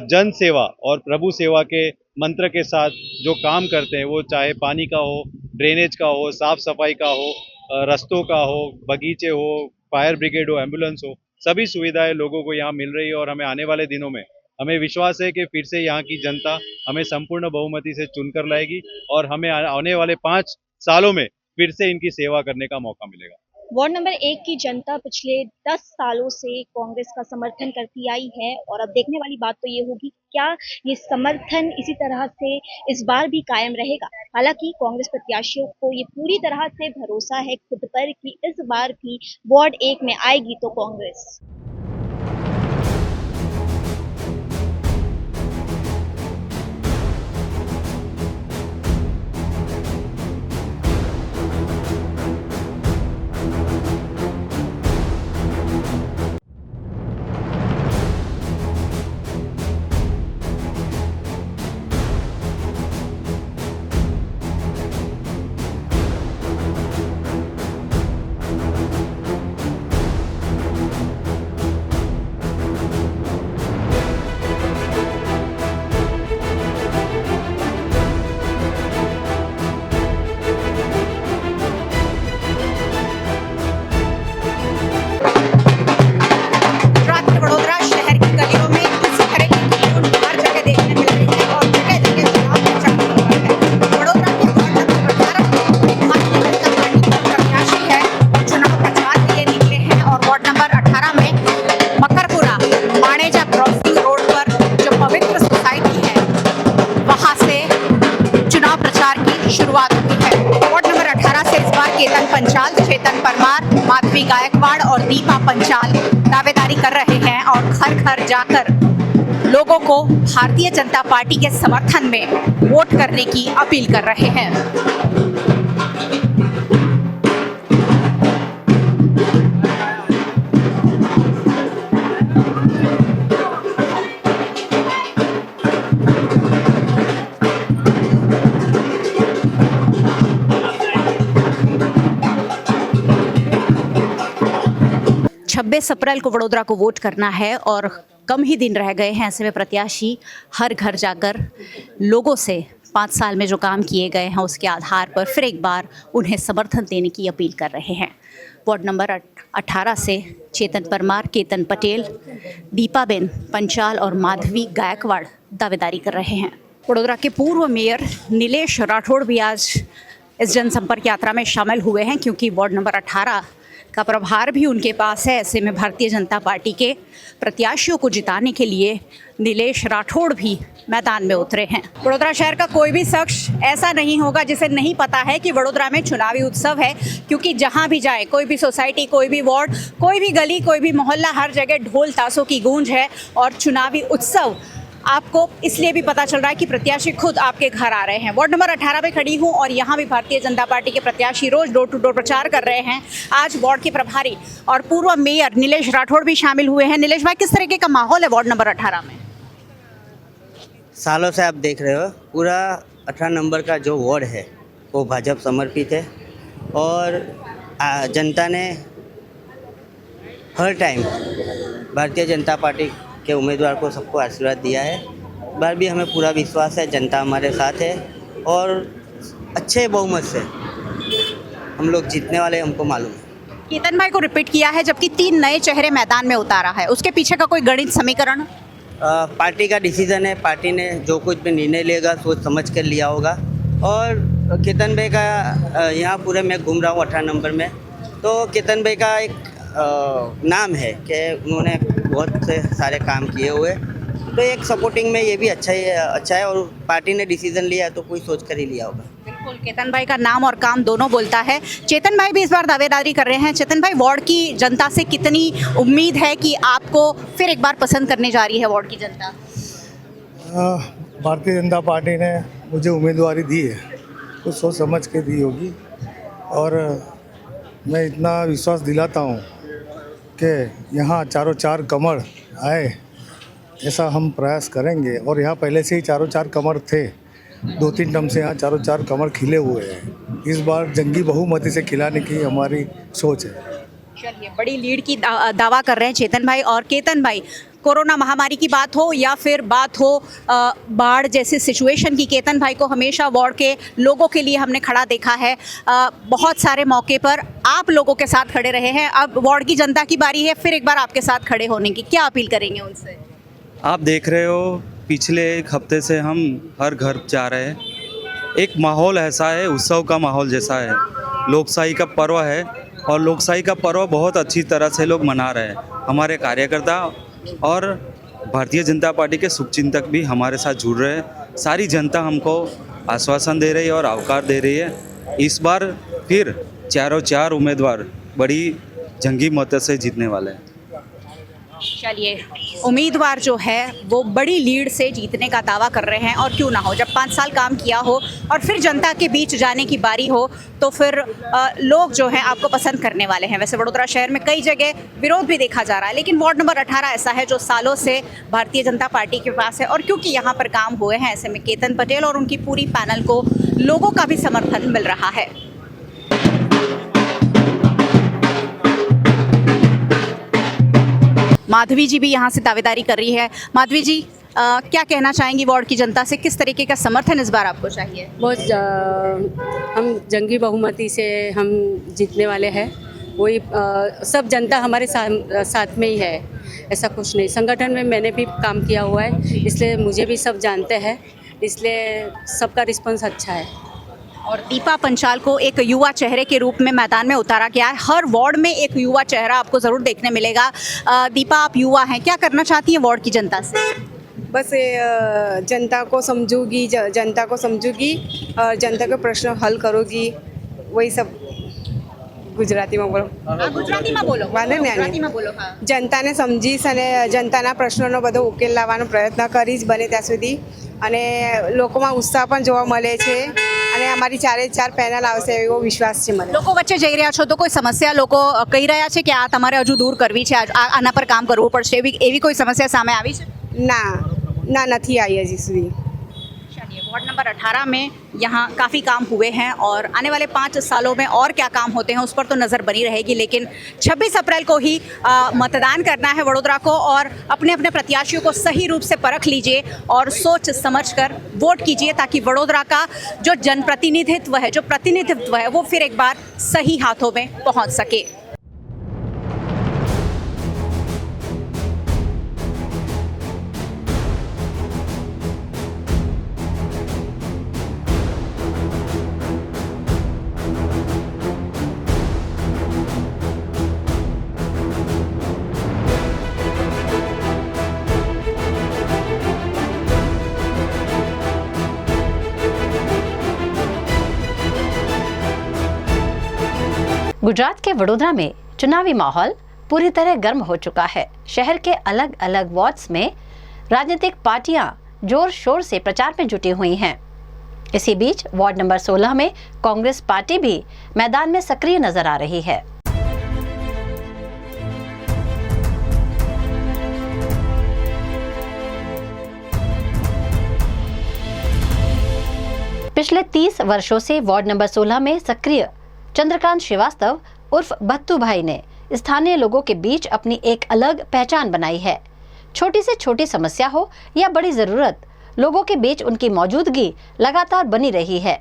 जन सेवा और प्रभु सेवा के मंत्र के साथ जो काम करते हैं, वो चाहे पानी का हो, ड्रेनेज का हो, साफ सफाई का हो, रस्तों का हो, बगीचे हो, फायर ब्रिगेड हो, एम्बुलेंस हो, सभी सुविधाएं लोगों को यहाँ मिल रही है। और हमें आने वाले दिनों में हमें विश्वास है कि फिर से यहाँ की जनता हमें संपूर्ण बहुमति से चुनकर लाएगी और हमें आने वाले 5 सालों में फिर से इनकी सेवा करने का मौका मिलेगा। वार्ड नंबर 1 की जनता पिछले 10 सालों से कांग्रेस का समर्थन करती आई है और अब देखने वाली बात तो ये होगी क्या ये समर्थन इसी तरह से इस बार भी कायम रहेगा। हालांकि कांग्रेस प्रत्याशियों को ये पूरी तरह से भरोसा है खुद पर कि इस बार भी वार्ड 1 में आएगी तो कांग्रेस। शुरुआत हुई है। वार्ड नंबर 18 से इस बार केतन पंचाल, चेतन परमार, माधवी गायकवाड़ और दीपा पंचाल दावेदारी कर रहे हैं और घर घर जाकर लोगों को भारतीय जनता पार्टी के समर्थन में वोट करने की अपील कर रहे हैं। अप्रैल को वडोदरा को वोट करना है और कम ही दिन रह गए हैं। ऐसे में प्रत्याशी हर घर जाकर लोगों से 5 साल में जो काम किए गए हैं उसके आधार पर फिर एक बार उन्हें समर्थन देने की अपील कर रहे हैं। वार्ड नंबर 18 से चेतन परमार, केतन पटेल, दीपाबेन पंचाल और माधवी गायकवाड़ दावेदारी कर रहे हैं। वडोदरा के पूर्व मेयर नीलेश राठौड़ भी आज इस जनसंपर्क यात्रा में शामिल हुए हैं, क्योंकि वार्ड नंबर 18 का प्रभार भी उनके पास है। ऐसे में भारतीय जनता पार्टी के प्रत्याशियों को जिताने के लिए नीलेश राठौड़ भी मैदान में उतरे हैं। वडोदरा शहर का कोई भी शख्स ऐसा नहीं होगा जिसे नहीं पता है कि वडोदरा में चुनावी उत्सव है, क्योंकि जहां भी जाए, कोई भी सोसाइटी, कोई भी वार्ड, कोई भी गली, कोई भी मोहल्ला, हर जगह ढोल ताशों की गूंज है और चुनावी उत्सव आपको इसलिए भी पता चल रहा है कि प्रत्याशी खुद आपके घर आ रहे हैं। वार्ड नंबर 18 पे खड़ी हूं और यहाँ भी भारतीय जनता पार्टी के प्रत्याशी रोज डोर टू डोर प्रचार कर रहे हैं। आज वार्ड के प्रभारी और पूर्व मेयर नीलेश राठौड़ भी शामिल हुए हैं। नीलेश भाई, किस तरीके का माहौल है वार्ड नंबर 18 में? सालों से आप देख रहे हो पूरा 18 नंबर का जो वार्ड है वो भाजपा समर्पित है और जनता ने हर टाइम भारतीय जनता पार्टी के उम्मीदवार को सबको आशीर्वाद दिया है। इस बार भी हमें पूरा विश्वास है, जनता हमारे साथ है और अच्छे बहुमत से हम लोग जीतने वाले, हमको मालूम है। केतन भाई को रिपीट किया है, जबकि 3 नए चेहरे मैदान में उतारा है। उसके पीछे का कोई गणित समीकरण? पार्टी का डिसीजन है, पार्टी ने जो कुछ भी निर्णय लेगा सोच समझ कर लिया होगा। और केतन भाई का यहाँ पूरे मैं घूम रहा हूँ 18 नंबर में, तो केतन भाई का एक नाम है कि उन्होंने बहुत से सारे काम किए हुए, तो एक सपोर्टिंग में ये भी अच्छा है और पार्टी ने डिसीजन लिया है तो कोई सोच कर ही लिया होगा। बिल्कुल, केतन भाई का नाम और काम दोनों बोलता है। चेतन भाई भी इस बार दावेदारी कर रहे हैं। चेतन भाई, वार्ड की जनता से कितनी उम्मीद है कि आपको फिर एक बार पसंद करने जा रही है वार्ड की जनता? भारतीय जनता पार्टी ने मुझे उम्मीदवारी दी है, कुछ सोच समझ के दी होगी, और मैं इतना विश्वास दिलाता हूँ कि यहाँ चारों चार कमर आए, ऐसा हम प्रयास करेंगे। और यहाँ पहले से ही चारों चार कमर थे, 2-3 टर्म से यहाँ चारों चार कमर खिले हुए हैं। इस बार जंगी बहुमती से खिलाने की हमारी सोच है। चलिए, बड़ी लीड की दावा कर रहे हैं चेतन भाई। और केतन भाई, कोरोना महामारी की बात हो या फिर बात हो बाढ़ जैसे सिचुएशन की, केतन भाई को हमेशा वार्ड के लोगों के लिए हमने खड़ा देखा है। बहुत सारे मौके पर आप लोगों के साथ खड़े रहे हैं। अब वार्ड की जनता की बारी है फिर एक बार आपके साथ खड़े होने की, क्या अपील करेंगे उनसे? आप देख रहे हो, पिछले एक हफ्ते से हम हर घर जा रहे हैं। एक माहौल ऐसा है, उत्सव का माहौल जैसा है। लोकशाही का पर्व है और लोकशाही का पर्व बहुत अच्छी तरह से लोग मना रहे हैं। हमारे कार्यकर्ता और भारतीय जनता पार्टी के शुभचिंतक भी हमारे साथ जुड़ रहे हैं। सारी जनता हमको आश्वासन दे रही है और आवकार दे रही है। इस बार फिर चारों चार उम्मीदवार बड़ी जंगी मत से जीतने वाले हैं। चलिए, उम्मीदवार जो है वो बड़ी लीड से जीतने का दावा कर रहे हैं। और क्यों ना हो, जब 5 साल काम किया हो और फिर जनता के बीच जाने की बारी हो तो फिर लोग जो हैं आपको पसंद करने वाले हैं। वैसे वडोदरा शहर में कई जगह विरोध भी देखा जा रहा है, लेकिन वार्ड नंबर 18 ऐसा है जो सालों से भारतीय जनता पार्टी के पास है। और क्योंकि यहाँ पर काम हुए हैं, ऐसे में केतन पटेल और उनकी पूरी पैनल को लोगों का भी समर्थन मिल रहा है। माधवी जी भी यहाँ से दावेदारी कर रही है। माधवी जी, क्या कहना चाहेंगी वार्ड की जनता से? किस तरीके का समर्थन इस बार आपको चाहिए? हम जंगी बहुमती से हम जीतने वाले हैं। वही सब जनता हमारे साथ में ही है, ऐसा कुछ नहीं। संगठन में मैंने भी काम किया हुआ है, इसलिए मुझे भी सब जानते हैं, इसलिए सबका रिस्पॉन्स अच्छा है। और दीपा पंचाल को एक युवा चेहरे के रूप में मैदान में उतारा गया है। हर वार्ड में एक युवा चेहरा आपको ज़रूर देखने मिलेगा। दीपा, आप युवा हैं, क्या करना चाहती हैं वार्ड की जनता से? बस जनता को समझूगी, जनता को समझूगी और जनता के प्रश्न हल करूँगी, वही सब। ગુજરાતીમાં બોલો. ગુજરાતીમાં બોલો. વાંધો નહીં. ગુજરાતીમાં બોલો. હા. જનતાને સમજીશ અને જનતાના પ્રશ્નોનો બધો ઉકેલ લાવવાનો પ્રયત્ન કરીશ બને ત્યાં સુધી. અને લોકોમાં ઉત્સાહ પણ જોવા મળે છે અને અમારી ચારે ચાર પેનલ આવશે એવો વિશ્વાસ છે મને. લોકો વચ્ચે જઈ રહ્યા છો તો કોઈ સમસ્યા લોકો કહી રહ્યા છે કે આ તમારે હજુ દૂર કરવી છે, આના પર કામ કરવું પડશે, એવી કોઈ સમસ્યા સામે આવી છે? ના, નથી આવી હજી સુધી. वार्ड नंबर 18 में यहाँ काफ़ी काम हुए हैं और आने वाले 5 सालों में और क्या काम होते हैं उस पर तो नज़र बनी रहेगी। लेकिन 26 अप्रैल को ही मतदान करना है वडोदरा को और अपने अपने प्रत्याशियों को सही रूप से परख लीजिए और सोच समझकर वोट कीजिए ताकि वडोदरा का जो जनप्रतिनिधित्व है, जो प्रतिनिधित्व है, वो फिर एक बार सही हाथों में पहुँच सके। गुजरात के वडोदरा में चुनावी माहौल पूरी तरह गर्म हो चुका है। शहर के अलग अलग वार्ड्स में राजनीतिक पार्टियां जोर शोर से प्रचार में जुटी हुई हैं। इसी बीच वार्ड नंबर 16 में कांग्रेस पार्टी भी मैदान में सक्रिय नजर आ रही है। पिछले 30 वर्षों से वार्ड नंबर 16 में सक्रिय चंद्रकांत श्रीवास्तव उर्फ बत्तू भाई ने स्थानीय लोगों के बीच अपनी एक अलग पहचान बनाई है। छोटी से छोटी समस्या हो या बड़ी जरूरत, लोगों के बीच उनकी मौजूदगी लगातार बनी रही है।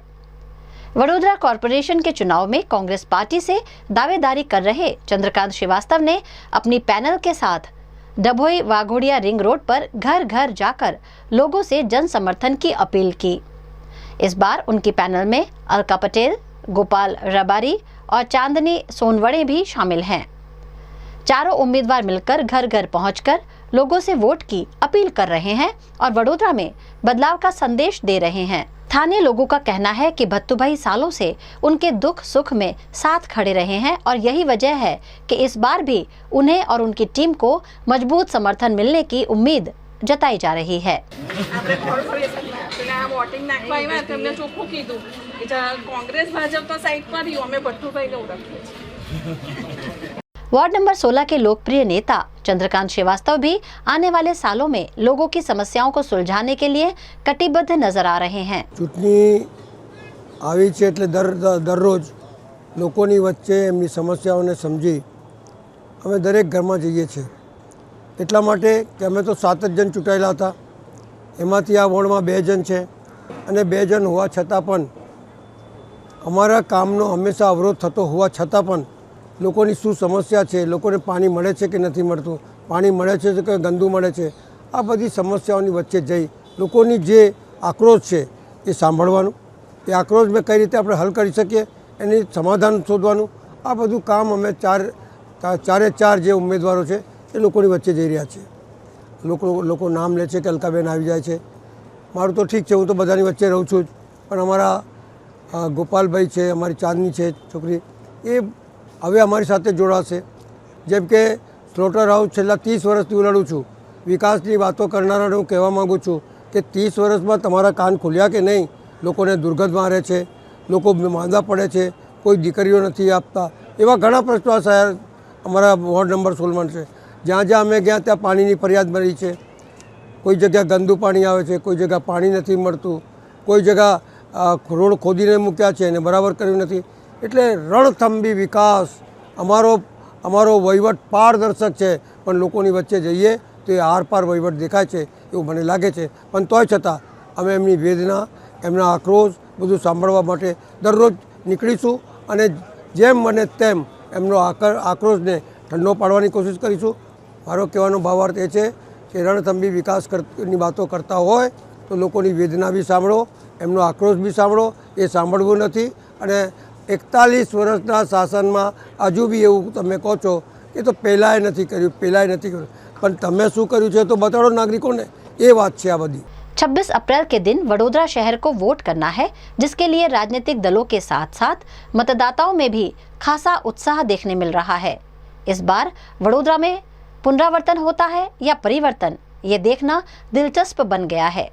वडोदरा कॉरपोरेशन के चुनाव में कांग्रेस पार्टी से दावेदारी कर रहे चंद्रकांत श्रीवास्तव ने अपनी पैनल के साथ डभोई वाघोड़िया रिंग रोड पर घर घर जाकर लोगों से जन समर्थन की अपील की। इस बार उनकी पैनल में अलका पटेल, गोपाल रबारी और चांदनी सोनवड़े भी शामिल हैं। चारों उम्मीदवार मिलकर घर घर पहुंचकर लोगों से वोट की अपील कर रहे हैं और वडोदरा में बदलाव का संदेश दे रहे हैं। स्थानीय लोगों का कहना है कि भत्तूभाई सालों से उनके दुख सुख में साथ खड़े रहे हैं और यही वजह है कि इस बार भी उन्हें और उनकी टीम को मजबूत समर्थन मिलने की उम्मीद जताई जा रही है। वार्ड नंबर 16 के लोकप्रिय नेता चंद्रकांत श्रीवास्तव भी आने वाले सालों में लोगों की समस्याओं को सुलझाने के लिए कटिबद्ध नजर आ रहे हैं। चूंटनी આવી છે એટલે દરરોજ લોકોની વચ્ચે એમની સમસ્યાઓને સમજી અમે દરેક ઘરમાં જઈએ છીએ, એટલા માટે કે અમે તો 7 જ જણ ચૂંટાયેલા હતા, એમાંથી આ વોર્ડમાં 2 જણ છે અને 2 જણ હોવા છતાં પણ અમારા કામનો હંમેશા અવરોધ થતો હોવા છતાં પણ લોકોની શું સમસ્યા છે, લોકોને પાણી મળે છે કે નથી મળતું, પાણી મળે છે કે ગંદુ મળે છે, આ બધી સમસ્યાઓની વચ્ચે જઈ લોકોની જે આક્રોશ છે એ સાંભળવાનું, એ આક્રોશને કઈ રીતે આપણે હલ કરી શકીએ એની સમાધાન શોધવાનું, આ બધું કામ અમે ચારે ચાર જે ઉમેદવારો છે એ લોકોની વચ્ચે જઈ રહ્યા છીએ। લોકો નામ લે છે કે અલકાબેન આવી જાય છે, મારું તો ઠીક છે, હું તો બધાની વચ્ચે રહું છું જ, પણ અમારા ગોપાલભાઈ છે, અમારી ચાંદની છે છોકરી, એ હવે અમારી સાથે જોડાશે। જેમ કે સ્લોટર હાઉસ છેલ્લા 30 વર્ષથી હું લડું છું, વિકાસની વાતો કરનારાને હું કહેવા માગું છું કે 30 વર્ષમાં તમારા કાન ખુલ્યા કે નહીં? લોકોને દુર્ગંધ મારે છે, લોકો માંદા પડે છે, કોઈ દીકરીઓ નથી આપતા, એવા ઘણા પ્રશ્નો આ શહેર અમારા વોર્ડ નંબર 16 છે। જ્યાં જ્યાં અમે ગયા ત્યાં પાણીની ફરિયાદ મળી છે, કોઈ જગ્યા ગંદુ પાણી આવે છે, કોઈ જગ્યા પાણી નથી મળતું, કોઈ જગ્યા રોડ ખોદીને મૂક્યા છે અને બરાબર કર્યું નથી। એટલે રણથંભી વિકાસ, અમારો વહીવટ પારદર્શક છે, પણ લોકોની વચ્ચે જઈએ તો એ આરપાર વહીવટ દેખાય છે એવું મને લાગે છે। પણ તોય છતાં અમે એમની વેદના, એમના આક્રોશ બધું સાંભળવા માટે દરરોજ નીકળીશું અને જેમ બને તેમ એમનો આક્રોશને ઠંડો પાડવાની કોશિશ કરીશું। મારો કહેવાનો ભાવાર્થ એ છે કે રણથંભી વિકાસની વાતો કરતા હોય તો લોકોની વેદના બી સાંભળો, એમનો આક્રોશ બી સાંભળો, એ સાંભળવું નથી। અને 41 વર્ષના શાસનમાં હજુ બી એવું તમે કહો છો કે તો પહેલાંય નથી કર્યું, પણ તમે શું કર્યું છે તો બતાડો નાગરિકોને, એ વાત છે આ બધી। 26 अप्रैल के दिन वडोदरा शहर को वोट करना है, जिसके लिए राजनीतिक दलों के साथ साथ मतदाताओं में भी खासा उत्साह देखने मिल रहा है। इस बार वडोदरा में पुनरावर्तन होता है या परिवर्तन, ये देखना दिलचस्प बन गया है।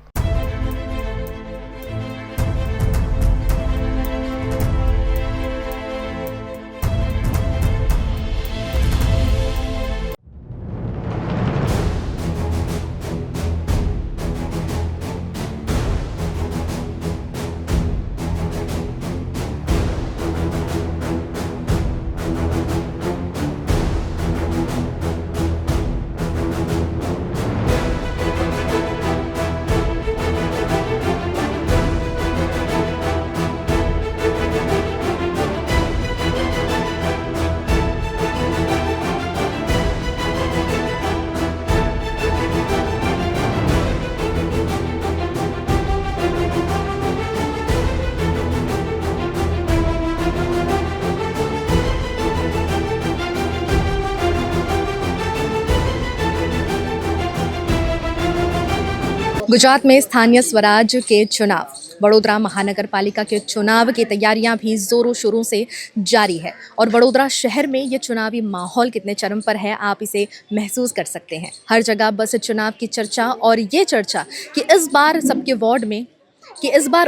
गुजरात में स्थानीय स्वराज के चुनाव, वडोदरा महानगर पालिका के चुनाव की तैयारियां भी जोरों शोरों से जारी है और वडोदरा शहर में ये चुनावी माहौल कितने चरम पर है आप इसे महसूस कर सकते हैं। हर जगह बस चुनाव की चर्चा और ये चर्चा कि इस बार सबके वार्ड में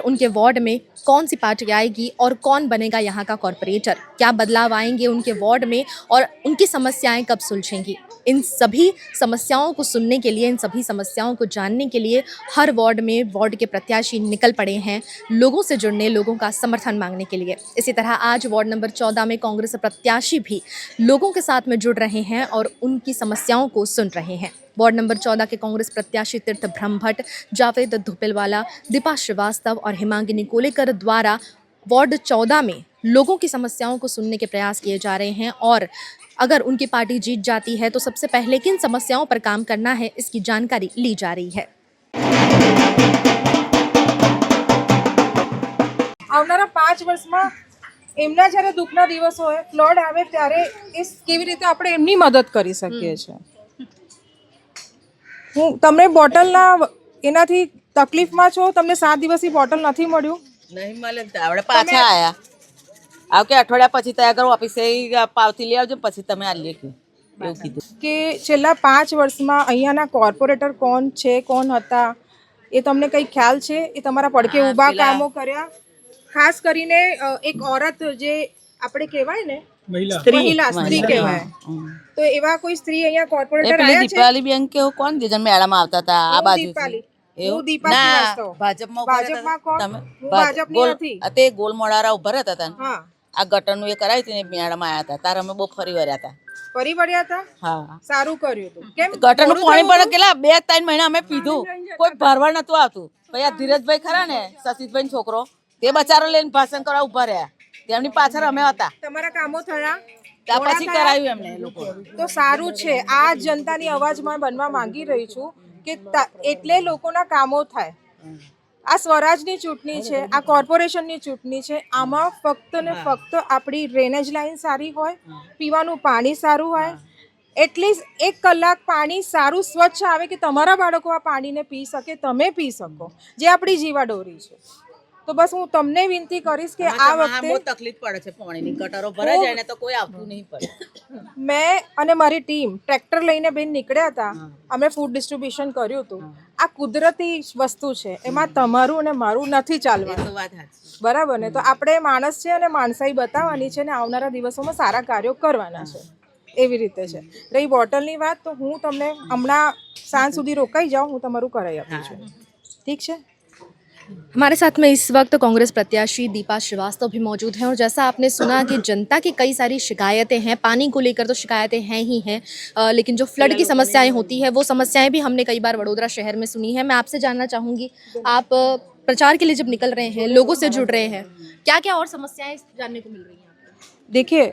उनके वार्ड में कौन सी पार्टी आएगी और कौन बनेगा यहाँ का कॉरपोरेटर, क्या बदलाव आएंगे उनके वार्ड में और उनकी समस्याएं कब सुलझेंगी। इन सभी समस्याओं को सुनने के लिए, इन सभी समस्याओं को जानने के लिए हर वार्ड में वार्ड के प्रत्याशी निकल पड़े हैं लोगों से जुड़ने, लोगों का समर्थन मांगने के लिए। इसी तरह आज वार्ड नंबर 14 में कांग्रेस प्रत्याशी भी लोगों के साथ में जुड़ रहे हैं और उनकी समस्याओं को सुन रहे हैं। वार्ड नंबर 14 के कांग्रेस प्रत्याशी तीर्थ ब्रह्मभट्ट, जावेद धुपेलवाला, दीपा श्रीवास्तव और हिमांगिनी कोलेकर द्वारा वार्ड 14 में लोगों की समस्याओं को सुनने के प्रयास किए जा रहे हैं और अगर उनकी पार्टी जीत जाती है तो सबसे पहले किन समस्याओं पर काम करना है इसकी जानकारी ली जा रही है। આવનારા 5 વર્ષમાં એમના જ્યારે દુઃખના દિવસ હોય, ફ્લડ આવે ત્યારે એ કેવી રીતે આપણે એમની મદદ કરી શકીએ છીએ। હું તમને બોટલના એનાથી તકલીફમાં છો, તમને 7 દિવસથી બોટલ નથી મળ્યું, નહીં મળે ને આપણે પાછા આયા આવ કે અઠવાડિયા પછી તૈયાર કરો ઓફિસે પાવતી લઈ આવજો પછી તમે આ લે એવું કીધું કે છેલ્લા 5 વર્ષમાં અહીંયાના કોર્પોરેટર કોણ છે, કોણ હતા, એ તમને કંઈ ખ્યાલ છે? એ તમારા પડકે ઊભા કામો કર્યા? ખાસ કરીને એક औरत જે આપણે કહેવાય ને મહિલા સ્ત્રી કહેવાય, તો એવા કોઈ સ્ત્રી અહીંયા કોર્પોરેટર આયા છે? દીપાલી બેન કે કોણ જે મેળામાં આવતા હતા આ બાજુ હું દીપા શ્રીવાસ્તવ ભાજપમાં કોણ? તમે હું ભાજપની નથી. તે ગોલ મોડારા ઉભા રહેતા હતા હા, આ ગટરનું એ કરાવી હતી ને મેળામાં આવ્યા હતા તારે અમે બહુ ફરી વળ્યા હતા. ફરી વળ્યા હતા? હા, સારું કર્યું હતું. કેમ ગટરનું પાણી પણ કેટલા 2-3 મહિના અમે પીધું, કોઈ ભરવા નતું આવતું. પછી આ ધીરજભાઈ ખરા ને સતીશભાઈ છોકરો, તે બચારો લઈને ભાષણ કરવા ઉભા રહ્યા, તેમની પાછળ અમે હતા. તમારા કામો થયા ત્યાં પછી કરાવ્યું એમને એ લોકો. તો સારું છે. આ જનતાની અવાજમાં બનવા માંગી રહી છું કે એટલે લોકોના કામો થાય. આ સ્વરાજની ચૂંટણી છે, આ કોર્પોરેશનની ચૂંટણી છે. આમાં ફક્ત ને ફક્ત આપણી ડ્રેનેજ લાઈન સારી હોય, પીવાનું પાણી સારું હોય, એટલીસ્ટ 1 કલાક પાણી સારું સ્વચ્છ આવે કે તમારા બાળકો આ પાણીને પી શકે, તમે પી શકો, જે આપણી જીવાડોરી છે. તો બસ હું તમને વિનંતી કરીશ કે આ વખતે બહુ તકલીફ પડે છે, પાણીની ગટરો ભરાઈ જાય ને તો કોઈ આવતું નહીં પડે. મેં અને મારી ટીમ ટ્રેક્ટર લઈને બેન નીકળ્યા હતા, અમે ફૂડ ડિસ્ટ્રીબ્યુશન કર્યું હતું. આ કુદરતી વસ્તુ છે, એમાં તમારું અને મારું નથી ચાલવાનું, બરાબર ને? તો આપણે માણસ છે અને માણસાઈ બતાવવાની છે ને આવનારા દિવસોમાં સારા કાર્યો કરવાના છે, એવી રીતે છે. રહી બોટલની વાત, તો હું તમને હમણાં સાંજ સુધી રોકાઈ જાઉં, હું તમારું કરાવી આપું છું, ઠીક છે? हमारे साथ में इस वक्त कांग्रेस प्रत्याशी दीपा श्रीवास्तव भी मौजूद हैं और जैसा आपने सुना कि जनता की कई सारी शिकायतें हैं, पानी को लेकर तो शिकायतें हैं ही हैं, लेकिन जो फ्लड की समस्याएं होती है वो समस्याएं भी हमने कई बार वडोदरा शहर में सुनी है. मैं आपसे जानना चाहूँगी, आप प्रचार के लिए जब निकल रहे हैं, लोगों से जुड़ रहे हैं, क्या क्या और समस्याएं जानने को मिल रही हैं? देखिए,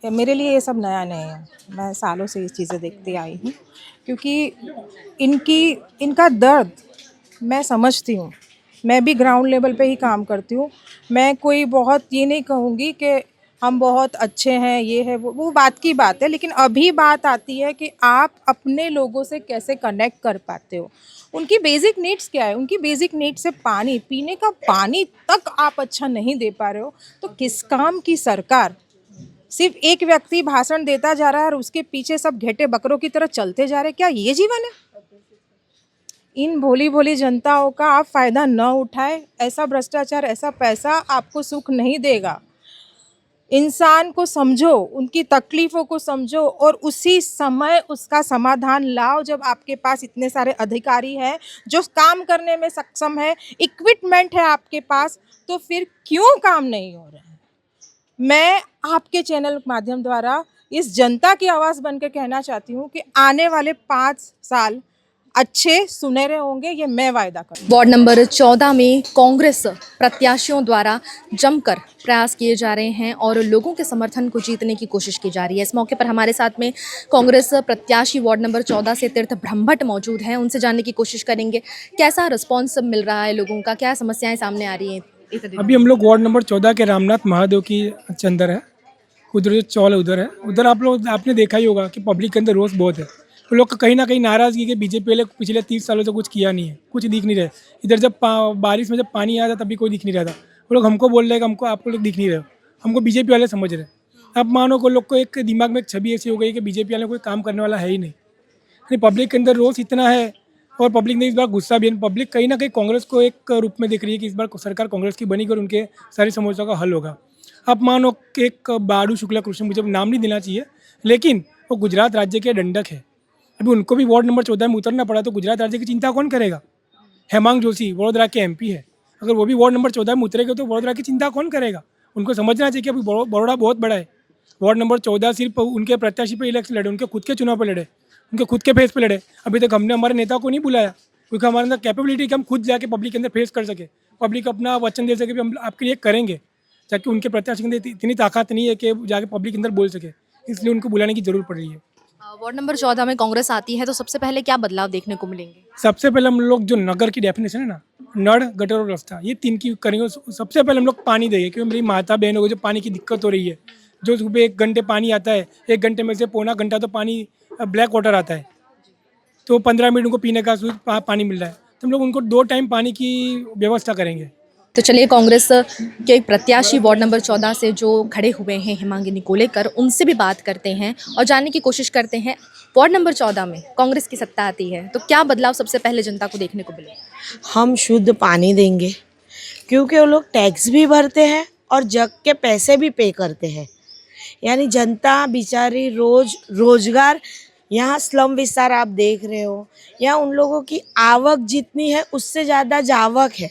मेरे लिए ये सब नया नहीं है, मैं सालों से ये चीज़ें देखती आई हूँ, क्योंकि इनका दर्द मैं समझती हूँ. मैं भी ग्राउंड लेवल पे ही काम करती हूँ. मैं कोई बहुत ये नहीं कहूँगी कि हम बहुत अच्छे हैं, ये है वो बात की बात है, लेकिन अभी बात आती है कि आप अपने लोगों से कैसे कनेक्ट कर पाते हो. उनकी बेसिक नीड्स क्या है? उनकी बेसिक नीड्स है पानी, पीने का पानी तक आप अच्छा नहीं दे पा रहे हो, तो किस काम की सरकार? सिर्फ एक व्यक्ति भाषण देता जा रहा है और उसके पीछे सब घेटे बकरों की तरह चलते जा रहे हैं. क्या ये जीवन है? इन भोली भोली जनताओं का आप फ़ायदा न उठाए. ऐसा भ्रष्टाचार, ऐसा पैसा आपको सुख नहीं देगा. इंसान को समझो, उनकी तकलीफ़ों को समझो और उसी समय उसका समाधान लाओ. जब आपके पास इतने सारे अधिकारी हैं जो काम करने में सक्षम है, इक्विपमेंट है आपके पास, तो फिर क्यों काम नहीं हो रहा है? मैं आपके चैनल माध्यम द्वारा इस जनता की आवाज़ बनकर कहना चाहती हूँ कि आने वाले 5 साल अच्छे सुनहरे होंगे, ये मैं वायदा करती हूँ. वार्ड नंबर 14 में कांग्रेस प्रत्याशियों द्वारा जमकर प्रयास किए जा रहे हैं और लोगों के समर्थन को जीतने की कोशिश की जा रही है. इस मौके पर हमारे साथ में कांग्रेस प्रत्याशी वार्ड नंबर 14 से तीर्थ ब्रह्मभट्ट मौजूद हैं. उनसे जानने की कोशिश करेंगे कैसा रिस्पॉन्स मिल रहा है लोगों का, क्या समस्याएं सामने आ रही हैं. अभी हम लोग वार्ड नंबर 14 के रामनाथ महादेव की अंदर है, उधर जो चौल उधर है, उधर आपने देखा ही होगा कि पब्लिक के अंदर रोष बहुत है. वो लोग कहीं ना कहीं नाराज़गी कि बीजेपी पिछले 30 सालों से कुछ किया नहीं है, कुछ दिख नहीं रहा. इधर जब बारिश में जब पानी आया था तभी कोई दिख नहीं रहा था. वो लोग हमको बोल रहे हैं कि हमको आप लोग दिख नहीं रहे हो, हमको बीजेपी वाले समझ रहे हैं. अब मानो को लोग को एक दिमाग में एक छवि ऐसी हो गई कि बीजेपी वाले कोई काम करने वाला है ही नहीं. यानी पब्लिक के अंदर रोष इतना है और पब्लिक ने इस बार गुस्सा भी है. पब्लिक कहीं ना कहीं कांग्रेस को एक रूप में दिख रही है कि इस बार सरकार कांग्रेस की बनी कर उनके सारी समस्याओं का हल होगा. अब मानो कि एक बाडू शुक्ला कृष्ण, मुझे नाम नहीं देना चाहिए, लेकिन वो गुजरात राज्य के दंडक है. अभी उनको भी वार्ड नंबर 14 में उतरना पड़ा, तो गुजरात राज्य की चिंता कौन करेगा? हेमांग जोशी वडोदरा के MP है, अगर वो भी वार्ड नंबर 14 में उतरेगा तो वडोदरा की चिंता कौन करेगा? उनको समझना चाहिए कि अभी बड़ौदा बहुत बड़ा है. वार्ड नंबर 14 सिर्फ उनके प्रत्याशी पे इलेक्शन लड़े, उनके खुद के चुनाव पे लड़े, उनके खुद के फेस पे लड़े. अभी तक हमने हमारे नेता को नहीं बुलाया, क्योंकि हमारे अंदर कैपेबिलिटी कि हम खुद जाके पब्लिक के अंदर फेस कर सके, पब्लिक अपना वचन दे सके भी हम आपके लिए करेंगे. ताकि उनके प्रत्याशी के अंदर इतनी ताकत नहीं है कि जाके पब्लिक के अंदर बोल सके, इसलिए उनको बुलाने की जरूरत पड़ रही है. वार्ड नंबर 14 में कांग्रेस आती है तो सबसे पहले क्या बदलाव देखने को मिलेंगे? सबसे पहले हम लोग जो नगर की डेफिनेशन है ना, नड़, गटर और रास्ता, ये 3 की करेंगे. सबसे पहले हम लोग पानी देंगे, क्योंकि मेरी माता बहनों को जो पानी की दिक्कत हो रही है, जो सुबह 1 घंटे पानी आता है, 1 घंटे में से पौना घंटा तो पानी ब्लैक वाटर आता है, तो 15 मिनट उनको पीने का पानी मिल रहा है. तो हम लोग उनको 2 टाइम पानी की व्यवस्था करेंगे। तो चलिए कांग्रेस के प्रत्याशी वार्ड नंबर 14 से जो खड़े हुए हैं हेमांगिनी कोलेकर, उनसे भी बात करते हैं और जानने की कोशिश करते हैं वार्ड नंबर 14 में कांग्रेस की सत्ता आती है तो क्या बदलाव सबसे पहले जनता को देखने को मिले। हम शुद्ध पानी देंगे क्योंकि वो लोग टैक्स भी भरते हैं और जग के पैसे भी पे करते हैं, यानी जनता बेचारी रोजगार, यहाँ स्लम विस्तार आप देख रहे हो, यहाँ उन लोगों की आवक जितनी है उससे ज़्यादा जावक है,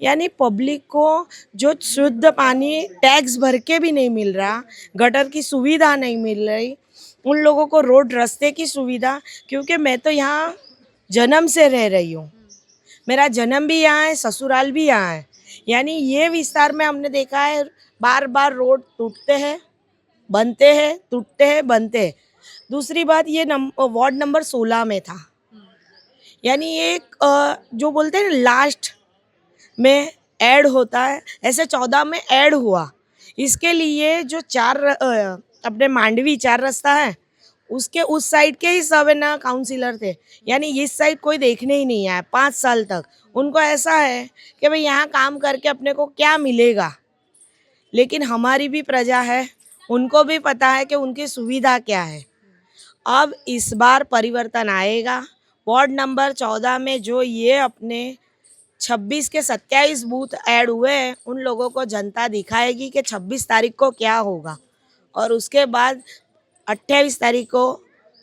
यानी पब्लिक को जो शुद्ध पानी टैक्स भर के भी नहीं मिल रहा, गटर की सुविधा नहीं मिल रही, उन लोगों को रोड रास्ते की सुविधा, क्योंकि मैं तो यहाँ जन्म से रह रही हूँ, मेरा जन्म भी यहाँ है, ससुराल भी यहाँ है, यानी ये विस्तार में हमने देखा है बार बार रोड टूटते हैं बनते हैं, टूटते हैं बनते हैं। दूसरी बात ये वार्ड नंबर 16 में था, यानी एक जो बोलते हैं ना लास्ट में ऐड होता है, ऐसे 14 में ऐड हुआ। इसके लिए जो अपने मांडवी 4 रास्ता है उसके उस साइड के ही सब है ना काउंसिलर थे, यानी इस साइड कोई देखने ही नहीं आया 5 साल तक। उनको ऐसा है कि भाई यहाँ काम करके अपने को क्या मिलेगा, लेकिन हमारी भी प्रजा है, उनको भी पता है कि उनकी सुविधा क्या है। अब इस बार परिवर्तन आएगा। वार्ड नंबर 14 में जो ये अपने 26 के 27 बूथ ऐड हुए हैं, उन लोगों को जनता दिखाएगी कि 26 तारीख को क्या होगा, और उसके बाद 28 तारीख को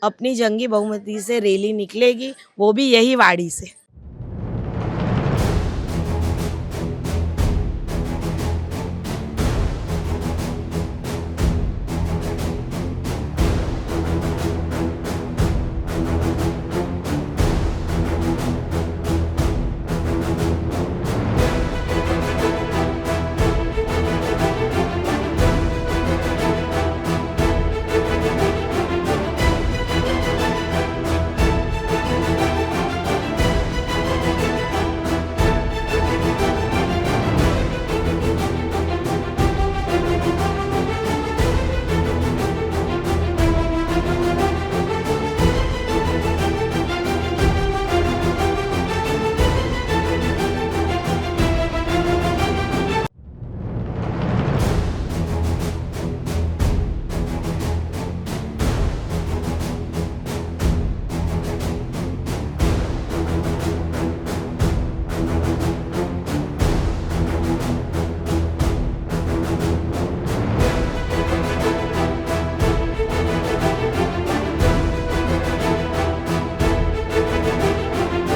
अपनी जंगी बहुमती से रैली निकलेगी, वो भी यही वाड़ी से।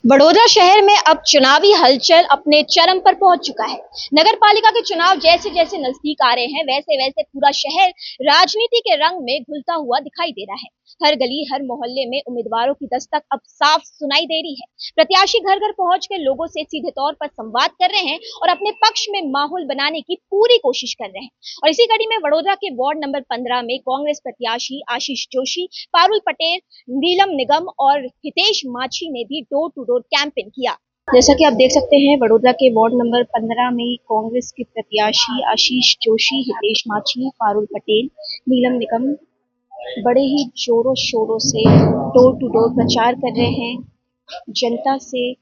बड़ोदरा शहर में अब चुनावी हलचल अपने चरम पर पहुंच चुका है। नगर पालिका के चुनाव जैसे जैसे नजदीक आ रहे हैं, वैसे वैसे पूरा शहर राजनीति के रंग में घुलता हुआ दिखाई दे रहा है। हर गली हर मोहल्ले में उम्मीदवारों की दस्तक अब साफ सुनाई दे रही है। प्रत्याशी घर घर पहुंच कर लोगों से सीधे तौर पर संवाद कर रहे हैं और अपने पक्ष में माहौल बनाने की पूरी कोशिश कर रहे हैं। और इसी कड़ी में वडोदरा के वार्ड नंबर 15 में कांग्रेस प्रत्याशी आशीष जोशी, पारुल पटेल, नीलम निगम और हितेश माछी ने भी डोर टू डोर कैंपेन किया। जैसा कि आप देख सकते हैं, वडोदरा के वार्ड नंबर 15 में कांग्रेस के प्रत्याशी आशीष जोशी, हितेश माछी, पारुल पटेल, नीलम निगम बड़े ही जोरों शोरों से डोर टू डोर प्रचार कर रहे हैं, जनता से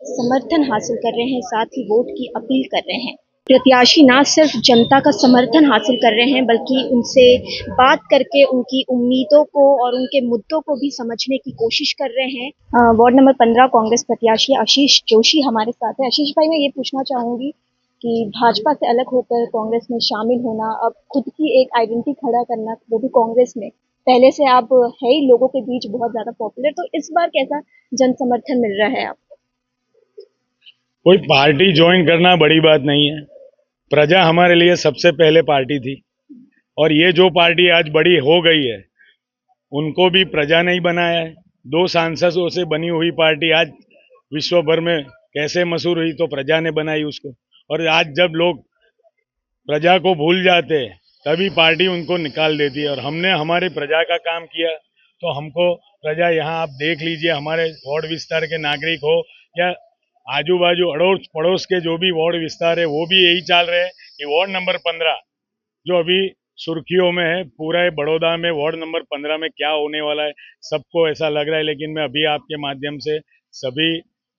समर्थन हासिल कर रहे हैं, साथ ही वोट की अपील कर रहे हैं। प्रत्याशी न सिर्फ जनता का समर्थन हासिल कर रहे हैं, बल्कि उनसे बात करके उनकी उम्मीदों को और उनके मुद्दों को भी समझने की कोशिश कर रहे हैं। वार्ड नंबर 15 कांग्रेस प्रत्याशी आशीष जोशी हमारे साथ है। आशीष भाई, मैं ये पूछना चाहूंगी कि भाजपा से अलग होकर कांग्रेस में शामिल होना, अब खुद की एक आइडेंटिटी खड़ा करना, वो भी कांग्रेस में, पहले से आप है ही लोगों के बीच बहुत ज्यादा पॉपुलर, तो इस बार कैसा जन समर्थन मिल रहा है आपको? कोई पार्टी ज्वाइन करना बड़ी बात नहीं है। प्रजा हमारे लिए सबसे पहले पार्टी थी, और ये जो पार्टी आज बड़ी हो गई है उनको भी प्रजा ने ही बनाया है। 2 सांसदों से बनी हुई पार्टी आज विश्व भर में कैसे मशहूर हुई, तो प्रजा ने बनाई उसको। और आज जब लोग प्रजा को भूल जाते हैं तभी पार्टी उनको निकाल देती है। और हमने हमारे प्रजा का काम किया, तो हमको प्रजा, यहाँ आप देख लीजिए, हमारे वार्ड विस्तार के नागरिक हो या आजू बाजू अड़ोस पड़ोस के जो भी वार्ड विस्तार है, वो भी यही चाल रहे हैं कि वार्ड नंबर 15 जो अभी सुर्खियों में है, पूरा बड़ौदा में वार्ड नंबर 15 में क्या होने वाला है, सबको ऐसा लग रहा है। लेकिन मैं अभी आपके माध्यम से सभी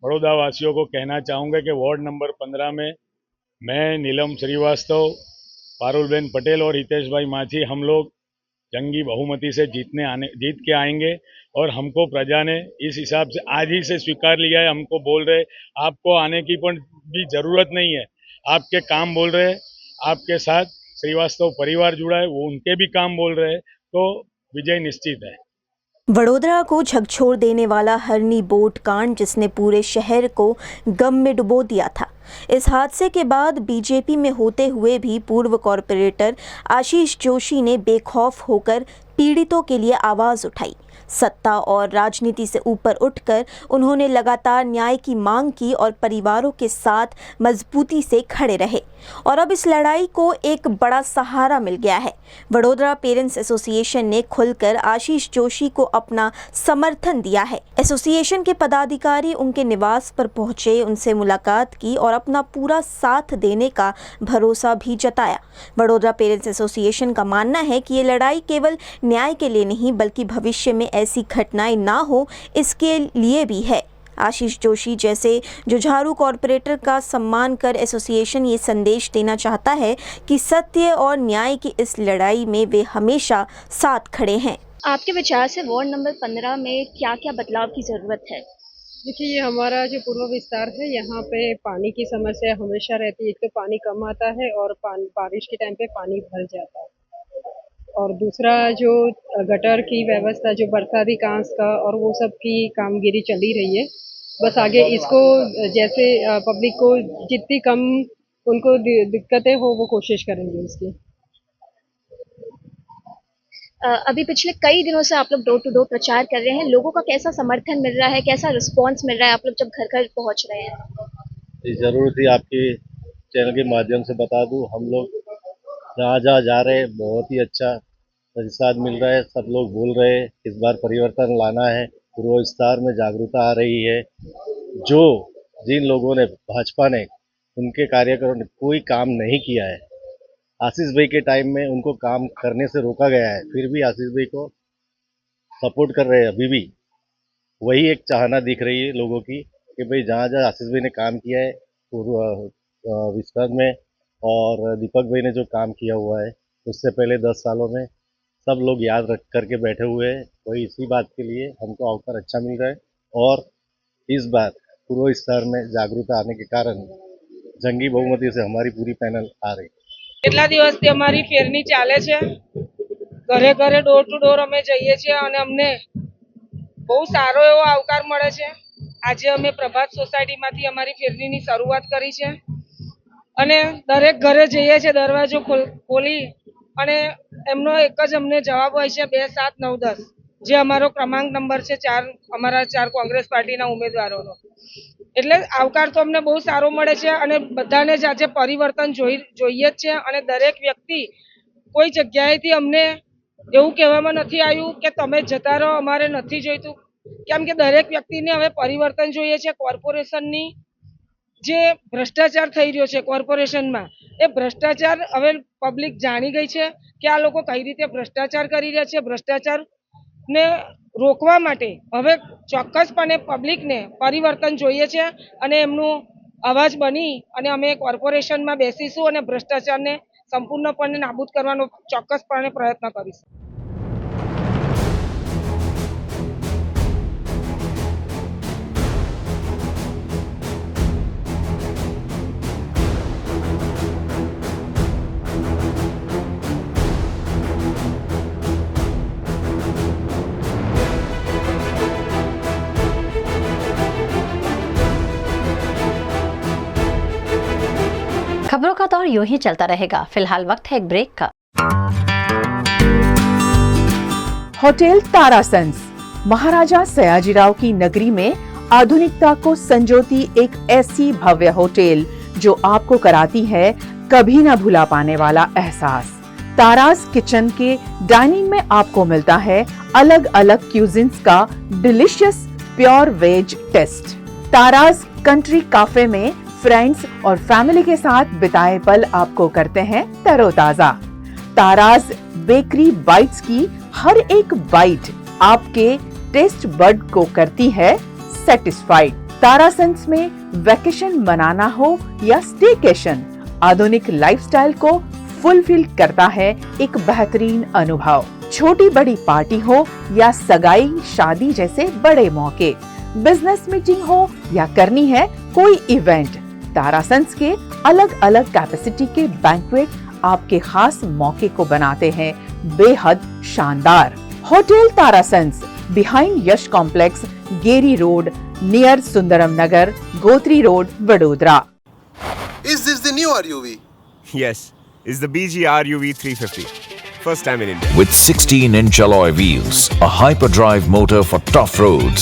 बड़ौदा वासियों को कहना चाहूँगा कि वार्ड नंबर 15 में मैं, नीलम श्रीवास्तव, पारुलबेन पटेल और हितेश भाई माछी हम लोग जंगी बहुमती से जीत के आएंगे। और हमको प्रजा ने इस हिसाब से आज ही से स्वीकार लिया है। हमको बोल रहे आपको आने की भी जरूरत नहीं है, आपके काम बोल रहे, आपके साथ श्रीवास्तव परिवार जुड़ा है, वो उनके भी काम बोल रहे हैं, तो विजय निश्चित है। वडोदरा को झकझोर देने वाला हरनी बोट कांड जिसने पूरे शहर को गम में डुबो दिया था। इस हादसे के बाद बीजेपी में होते हुए भी पूर्व कॉरपोरेटर आशीष जोशी ने बेखौफ होकर पीड़ितों के लिए आवाज़ उठाई। सत्ता और राजनीति से ऊपर उठकर उन्होंने लगातार न्याय की मांग की और परिवारों के साथ मजबूती से खड़े रहे। और अब इस लड़ाई को एक बड़ा सहारा मिल गया है। वडोदरा पेरेंट्स एसोसिएशन ने खुलकर आशीष जोशी को अपना समर्थन दिया है। एसोसिएशन के पदाधिकारी उनके निवास पर पहुंचे, उनसे मुलाकात की और अपना पूरा साथ देने का भरोसा भी जताया। वडोदरा पेरेंट्स एसोसिएशन का मानना है कि ये लड़ाई केवल न्याय के लिए नहीं बल्कि भविष्य में ऐसी घटनाएं ना हो इसके लिए भी है। आशीष जोशी जैसे जुझारू कॉरपोरेटर का सम्मान कर एसोसिएशन ये संदेश देना चाहता है कि सत्य और न्याय की इस लड़ाई में वे हमेशा साथ खड़े हैं। आपके विचार से वार्ड नंबर 15 में क्या क्या बदलाव की ज़रूरत है? देखिए, ये हमारा जो पूर्व विस्तार है, यहाँ पे पानी की समस्या हमेशा रहती है। एक तो पानी कम आता है और बारिश के टाइम पे पानी भर जाता है, और दूसरा जो गटर की व्यवस्था, जो बरसाती कांस का और वो सब की कामगिरी चली रही है। बस आगे इसको जैसे पब्लिक को जितनी कम उनको दिक्कतें हो वो कोशिश करेंगे उसकी। अभी पिछले कई दिनों से आप लोग डोर टू डोर प्रचार कर रहे हैं, लोगों का कैसा समर्थन मिल रहा है, कैसा रिस्पांस मिल रहा है, आप लोग जब घर घर पहुंच रहे हैं? जरूर थी आपके चैनल के माध्यम से बता दूं, हम लोग जहाँ जहाँ जा रहे हैं बहुत ही अच्छा प्रतिसाद मिल रहा है। सब लोग बोल रहे हैं इस बार परिवर्तन लाना है, पूर्व विस्तार में जागरूकता आ रही है। जो जिन लोगों ने, भाजपा ने, उनके कार्यकर्ताओं ने कोई काम नहीं किया है, आशीष भाई के टाइम में उनको काम करने से रोका गया है, फिर भी आशीष भाई को सपोर्ट कर रहे हैं। अभी भी वही एक चाहना दिख रही है लोगों की कि भाई जहाँ जहाँ आशीष भाई ने काम किया है पूर्व विस्तार में, और दीपक भाई ने जो काम किया हुआ है उससे पहले 10 सालों में, सब लोग याद रख करके बैठे हुए हैं। वही इसी बात के लिए हमको अवसर अच्छा मिल रहा है। और इस बार पूर्व विस्तार में जागरूकता आने के कारण जंगी बहुमती से हमारी पूरी पैनल आ रही है। કેટલા દિવસથી અમારી ફેરની ચાલે છે, ઘરે ઘરે ડોર ટુ ડોર અમે જઈએ છીએ અને અમને બહુ સારો એવો આવકાર મળે છે। આજે અમે પ્રભાત સોસાયટીમાંથી અમારી ફેરનીની શરૂઆત કરી છે અને દરેક ઘરે જઈએ છીએ, દરવાજો ખોલી અને એમનો એક જ અમને જવાબ હોય છે 2, 7, 9, 10, જે અમારો ક્રમાંક નંબર છે 4, અમારા 4 કોંગ્રેસ પાર્ટીના ઉમેદવારોનો। એટલે આવકાર તો અમને બહુ સારો મળે છે અને બધાને જ આજે પરિવર્તન જોઈએ જ છે। અને દરેક વ્યક્તિ કોઈ જગ્યાએથી અમને એવું કહેવામાં નથી આવ્યું કે તમે જતા રહો, અમારે નથી જોઈતું, કેમ કે દરેક વ્યક્તિને હવે પરિવર્તન જોઈએ છે। કોર્પોરેશનની જે ભ્રષ્ટાચાર થઈ રહ્યો છે કોર્પોરેશનમાં, એ ભ્રષ્ટાચાર હવે પબ્લિક જાણી ગઈ છે કે આ લોકો કઈ રીતે ભ્રષ્ટાચાર કરી રહ્યા છે। ભ્રષ્ટાચારને રોકવા માટે હવે ચોક્કસપણે પબ્લિકને પરિવર્તન જોઈએ છે અને એમનું અવાજ બની અને અમે કોર્પોરેશનમાં બેસીશું અને ભ્રષ્ટાચારને સંપૂર્ણપણે નાબૂદ કરવાનો ચોક્કસપણે પ્રયત્ન કરીશું। खबरों का दौर यूं ही चलता रहेगा। फिलहाल वक्त है एक ब्रेक का। होटल तारासंस महाराजा सयाजीराव की नगरी में आधुनिकता को संजोती एक ऐसी भव्य होटल जो आपको कराती है कभी न भुला पाने वाला एहसास। तारास किचन के डाइनिंग में आपको मिलता है अलग अलग क्यूजिन्स का delicious pure veg taste. Taras country cafe में फ्रेंड्स और फैमिली के साथ बिताए पल आपको करते हैं तरोताजा। तारास बेकरी बाइट्स की हर एक बाइट आपके टेस्ट बड को करती है सेटिस्फाइड। तारासंस में वैकेशन मनाना हो या स्टेकेशन, आधुनिक लाइफस्टाइल को फुलफिल करता है एक बेहतरीन अनुभव। छोटी बड़ी पार्टी हो या सगाई शादी जैसे बड़े मौके, बिजनेस मीटिंग हो या करनी है कोई इवेंट, तारासंस के अलग अलग कैपेसिटी के बैंक्वेट आपके खास मौके को बनाते हैं बेहद शानदार। Hotel Tarasons, behind Yash complex, Geri road, near Sundaram Nagar, Gotri road, Vadodara. Is this the new RUV? Yes, it's the BG RUV 350. First time in India. With 16-inch alloy wheels, a hyperdrive motor for tough roads,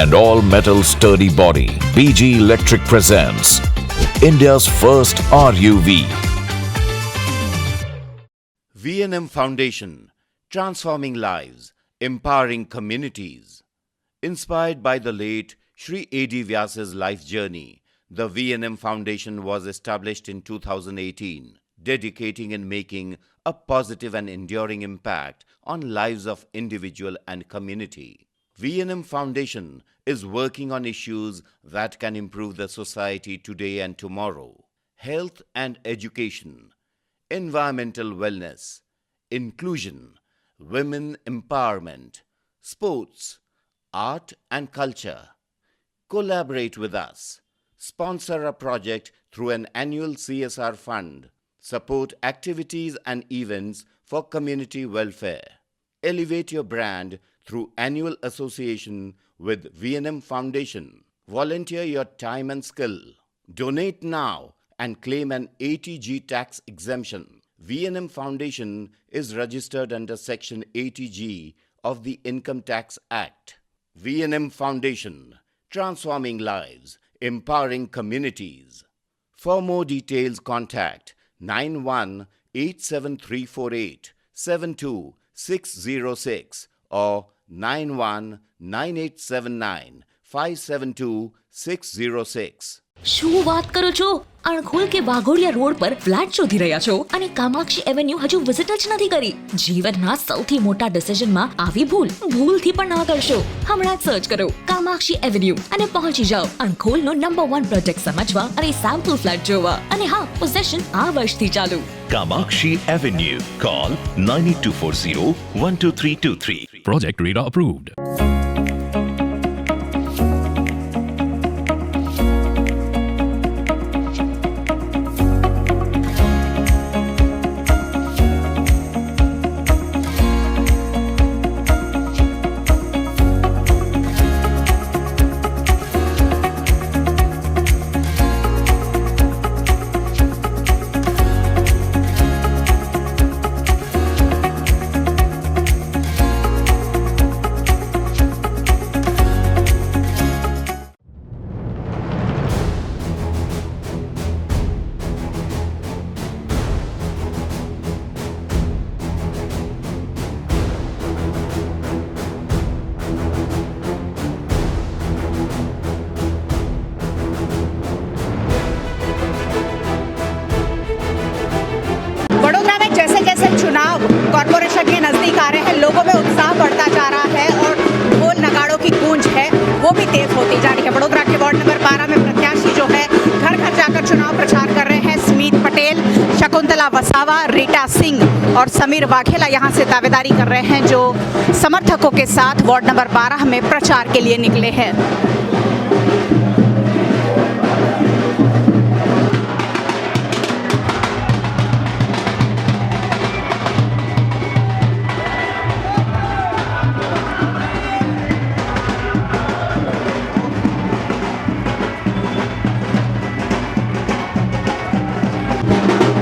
and all-metal sturdy body, BG Electric presents India's first RUV. V&M Foundation, transforming lives, empowering communities. Inspired by the late Shri A.D. Vyas's life journey, the V&M Foundation was established in 2018, dedicating and making a positive and enduring impact on lives of individual and community. V&M Foundation is working on issues that can improve the society today and tomorrow: health and education, environmental wellness, inclusion, women empowerment, sports, art and culture. Collaborate with us. Sponsor a project through an annual CSR fund. Support activities and events for community welfare. Elevate your brand through annual association with V&M Foundation. Volunteer your time and skill. Donate now and claim an 80G tax exemption. V&M Foundation is registered under Section 80G of the Income Tax Act. V&M Foundation, transforming lives, empowering communities. For more details, contact 918734872606 or 919879572606. શું વાત કરો છો? અણખોલ કે Waghodia road પર flat શોધી રહ્યા છો અને કામાક્ષી એવન્યુ હજુ વિઝિટ જ નથી કરી? જીવનના સૌથી મોટા ડિસિઝનમાં આવી ભૂલથી પણ ના કરશો. હમણાં જ સર્ચ કરો કામાક્ષી એવન્યુ અને પહોંચી જાઓ અણખોલનો નંબર 1 પ્રોજેક્ટ સમજવા અને સેમ્પલ ફ્લેટ જોવા. અને હા, પોઝેશન આ વર્ષથી ચાલુ. Kamakshi Avenue. Call 9824012323. Project Radar approved. Corporation के नज़दीक आ रहे हैं, लोगों में उत्साह बढ़ता जा रहा है और ढोल नगाड़ों की गूंज है वो भी तेज होती जा रही है। वडोदरा के वार्ड नंबर 12 में प्रत्याशी जो है घर घर जाकर चुनाव प्रचार कर रहे हैं। स्मित पटेल, शकुंतला वसावा, रीटा सिंह और समीर वाघेला यहाँ से दावेदारी कर रहे हैं, जो समर्थकों के साथ वार्ड नंबर 12 में प्रचार के लिए निकले हैं।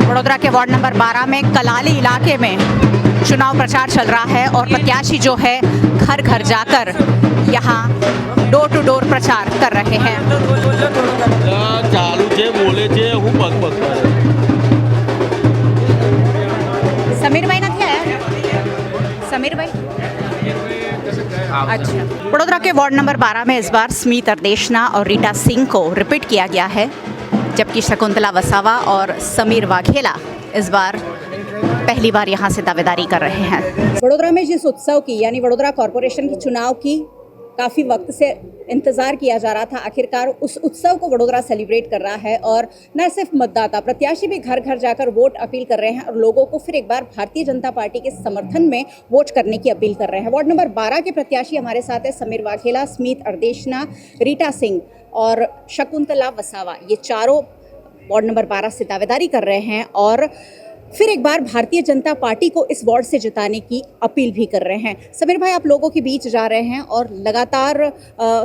वडोदरा के वार्ड नंबर 12 में कलाली इलाके में चुनाव प्रचार चल रहा है और प्रत्याशी जो है घर घर जाकर यहाँ डोर टू डोर प्रचार कर रहे हैं। समीर भाई नहीं आया? समीर भाई अच्छा। वडोदरा के वार्ड नंबर 12 में इस बार स्मित अर्देशना और रीटा सिंह को रिपीट किया गया है, जबकि शकुंतला वसावा और समीर वाघेला इस बार पहली बार यहाँ से दावेदारी कर रहे हैं। वडोदरा में जिस उत्सव की यानी वडोदरा कॉर्पोरेशन के चुनाव की काफ़ी वक्त से इंतज़ार किया जा रहा था। आखिरकार उस उत्सव को वडोदरा सेलिब्रेट कर रहा है और न सिर्फ मतदाता, प्रत्याशी भी घर घर जाकर वोट अपील कर रहे हैं और लोगों को फिर एक बार भारतीय जनता पार्टी के समर्थन में वोट करने की अपील कर रहे हैं। वार्ड नंबर 12 के प्रत्याशी हमारे साथ है समीर वाघेला, स्मित अर्देशना, रीटा सिंह और शकुंतला वसावा। ये चारों वार्ड नंबर 12 से दावेदारी कर रहे हैं और फिर एक बार भारतीय जनता पार्टी को इस वार्ड से जिताने की अपील भी कर रहे हैं। समीर भाई, आप लोगों के बीच जा रहे हैं और लगातार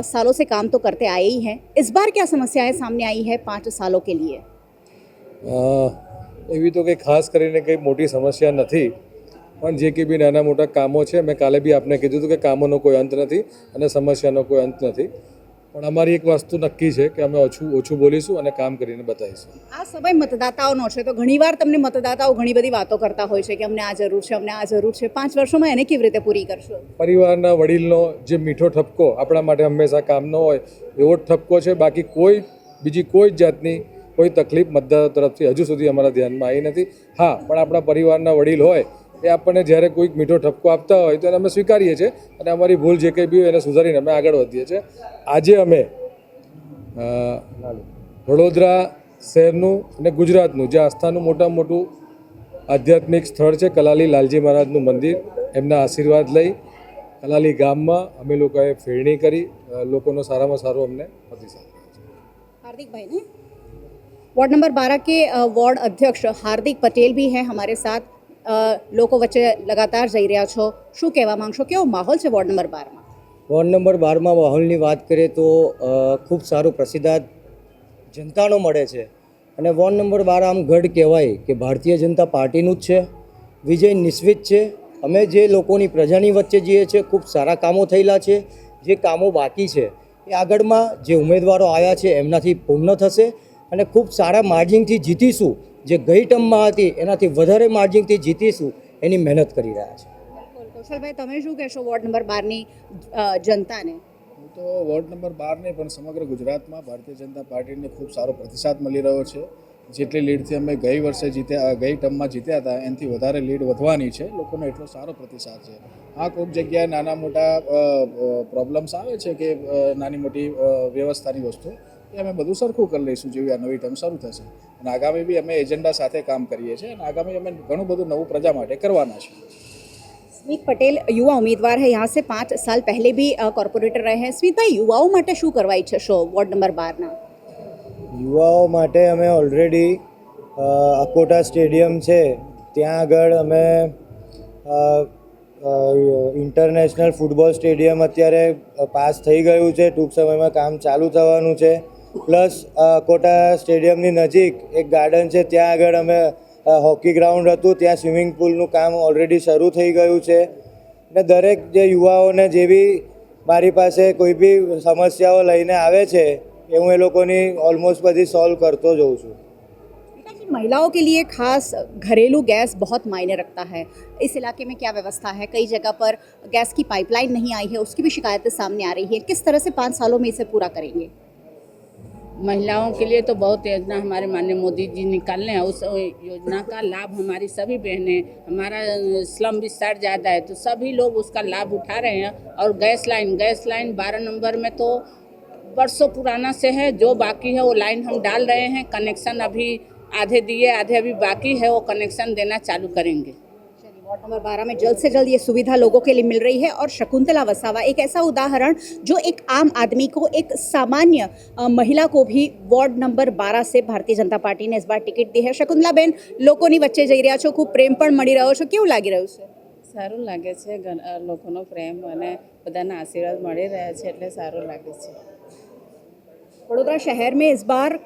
सालों से काम तो करते आए ही हैं। इस बार क्या समस्याएं सामने आई है 5 सालों के लिए? એવી તો કંઈ ખાસ કરીને કંઈ મોટી સમસ્યા નથી, પણ જે કે બી નાના મોટા કામો છે, મેં કાલે બી આપને કીધું હતું કે કામોનો કોઈ અંત નથી અને સમસ્યાનો કોઈ અંત નથી, પણ અમારી એક વસ્તુ નક્કી છે કે અમે ઓછું બોલીશું અને કામ કરીને બતાવીશું. આ સમય મતદાતાઓનો છે તો ઘણીવાર તમને મતદાતાઓ ઘણી બધી વાતો કરતા હોય છે કે અમને આ જરૂર છે, અમને આ જરૂર છે. 5 વર્ષોમાં એને કેવી રીતે પૂરી કરશો? પરિવારના વડીલનો જે મીઠો ઠપકો આપણા માટે હંમેશા કામનો હોય એવો જ ઠપકો છે. બાકી બીજી કોઈ જ જાતની કોઈ તકલીફ મતદારો તરફથી હજુ સુધી અમારા ધ્યાનમાં આવી નથી. હા, પણ આપણા પરિવારના વડીલ હોય એ આપણને જ્યારે કોઈક મીઠો ઠપકો આપતા હોય તો એને અમે સ્વીકારીએ છીએ અને અમારી ભૂલ જે કંઈ બી હોય એને સુધારીને અમે આગળ વધીએ છીએ. આજે અમે વડોદરા શહેરનું અને ગુજરાતનું જે આસ્થાનું મોટું આધ્યાત્મિક સ્થળ છે કલાલી લાલજી મહારાજનું મંદિર, એમના આશીર્વાદ લઈ કલાલી ગામમાં અમે લોકોએ ફેરણી કરી, લોકોનો સારામાં સારો અમને પ્રતિસાદ. हार्दिक भाई ने वार्ड नंबर 12 के वार्ड अध्यक्ष हार्दिक पटेल भी हैं हमारे साथ. લોકો વચ્ચે લગાતાર જઈ રહ્યા છો, શું કહેવા માંગશો? કેવો માહોલ છે વોર્ડ નંબર 12માં? વોર્ડ નંબર 12માં માહોલની વાત કરીએ તો ખૂબ સારો પ્રતિસાદ જનતાનો મળે છે અને વોર્ડ નંબર 12 આમ ગઢ કહેવાય કે ભારતીય જનતા પાર્ટીનું જ છે. વિજય નિશ્ચિત છે. અમે જે લોકોની પ્રજાની વચ્ચે જઈએ છીએ, ખૂબ સારા કામો થયેલા છે. જે કામો બાકી છે એ આગળમાં જે ઉમેદવારો આવ્યા છે એમનાથી પૂર્ણ થશે અને ખૂબ સારા માર્જિનથી જીતીશું. જે ગઈ ટર્મમાં હતી એનાથી વધારે માર્જિનથી જીતીશું એની મહેનત કરી રહ્યા છે. કૌશલભાઈ, તમે શું કહેશો વોર્ડ નંબર 12ની જનતાને? હું તો વોર્ડ નંબર 12 નહીં પણ સમગ્ર ગુજરાતમાં ભારતીય જનતા પાર્ટીને ખૂબ સારો પ્રતિસાદ મળી રહ્યો છે. જેટલી લીડથી અમે ગઈ ટર્મમાં જીત્યા હતા એનાથી વધારે લીડ વધવાની છે. લોકોનો એટલો સારો પ્રતિસાદ છે. હા, કોઈક જગ્યાએ નાના મોટા પ્રોબ્લેમ્સ આવે છે કે નાની મોટી વ્યવસ્થાની વસ્તુ, એ અમે બધું સરખું કરી લઈશું જેવી આ નવી ટર્મ શરૂ થશે. અને આગામી બી અમે એજન્ડા સાથે કામ કરીએ છીએ અને આગામી અમે ઘણું બધું નવું પ્રજા માટે કરવાના છીએ. स्मित पटेल युवा उम्मीदवार है, यहाँ से 5 साल पहले भी कॉर्पोरेटर रहे हैं. स्मित भाई, युवाओं માટે શું કરવા ઈચ્છશો વોર્ડ નંબર 12ના? યુવાઓ માટે અમે ઓલરેડી અકોટા સ્ટેડિયમ છે ત્યાં આગળ અમે ઇન્ટરનેશનલ ફૂટબોલ સ્ટેડિયમ અત્યારે પાસ થઈ ગયું છે, ટૂંક સમયમાં કામ ચાલુ થવાનું છે. પ્લસ અકોટા સ્ટેડિયમની નજીક એક ગાર્ડન છે, ત્યાં આગળ અમે હોકી ગ્રાઉન્ડ હતું ત્યાં સ્વિમિંગ પુલનું કામ ઓલરેડી શરૂ થઈ ગયું છે. અને દરેક જે યુવાઓને જે બી મારી પાસે કોઈ બી સમસ્યાઓ લઈને આવે છે એ હું એ લોકોની ઓલમોસ્ટ બધી સોલ્વ કરતો जाऊँ છું. महिलाओं के लिए खास घरेलू गैस बहुत मायने रखता है. इस इलाके में क्या व्यवस्था है? कई जगह पर गैस की पाइपलाइन नहीं आई है, उसकी भी शिकायतें सामने आ रही है. किस तरह से 5 सालों में इसे पूरा करेंगे? महिलाओं के लिए तो बहुत योजना हमारे माननीय मोदी जी निकालने हैं. उस योजना का लाभ हमारी सभी बहनें, हमारा स्लम विस्तार ज़्यादा है तो सभी लोग उसका लाभ उठा रहे हैं. और गैस लाइन 12 नंबर में तो बरसों पुराना से है. जो बाकी है वो लाइन हम डाल रहे हैं. कनेक्शन अभी आधे दिए, आधे अभी बाकी है, वो कनेक्शन देना चालू करेंगे. वार्ड नंबर 12 में जल्द से जल्द ये सुविधा लोगों के लिए मिल रही है. और शकुंतला वसावा एक ऐसा उदाहरण जो एक आम आदमी को, एक सामान्य महिला को भी वार्ड नंबर 12 से भारतीय जनता पार्टी ने इस बार टिकट दी है. शकुंतला बेन, લોકોની વચ્ચે જઈ રહ્યા છો, ખૂબ પ્રેમ પણ મળી રહ્યો છો, કેવું લાગી રહ્યું છે? સારું લાગે છે. લોકોનો પ્રેમ અને બધાના આશીર્વાદ મળી રહ્યા છે એટલે સારું લાગે છે. वडोदरा शहर में इस बार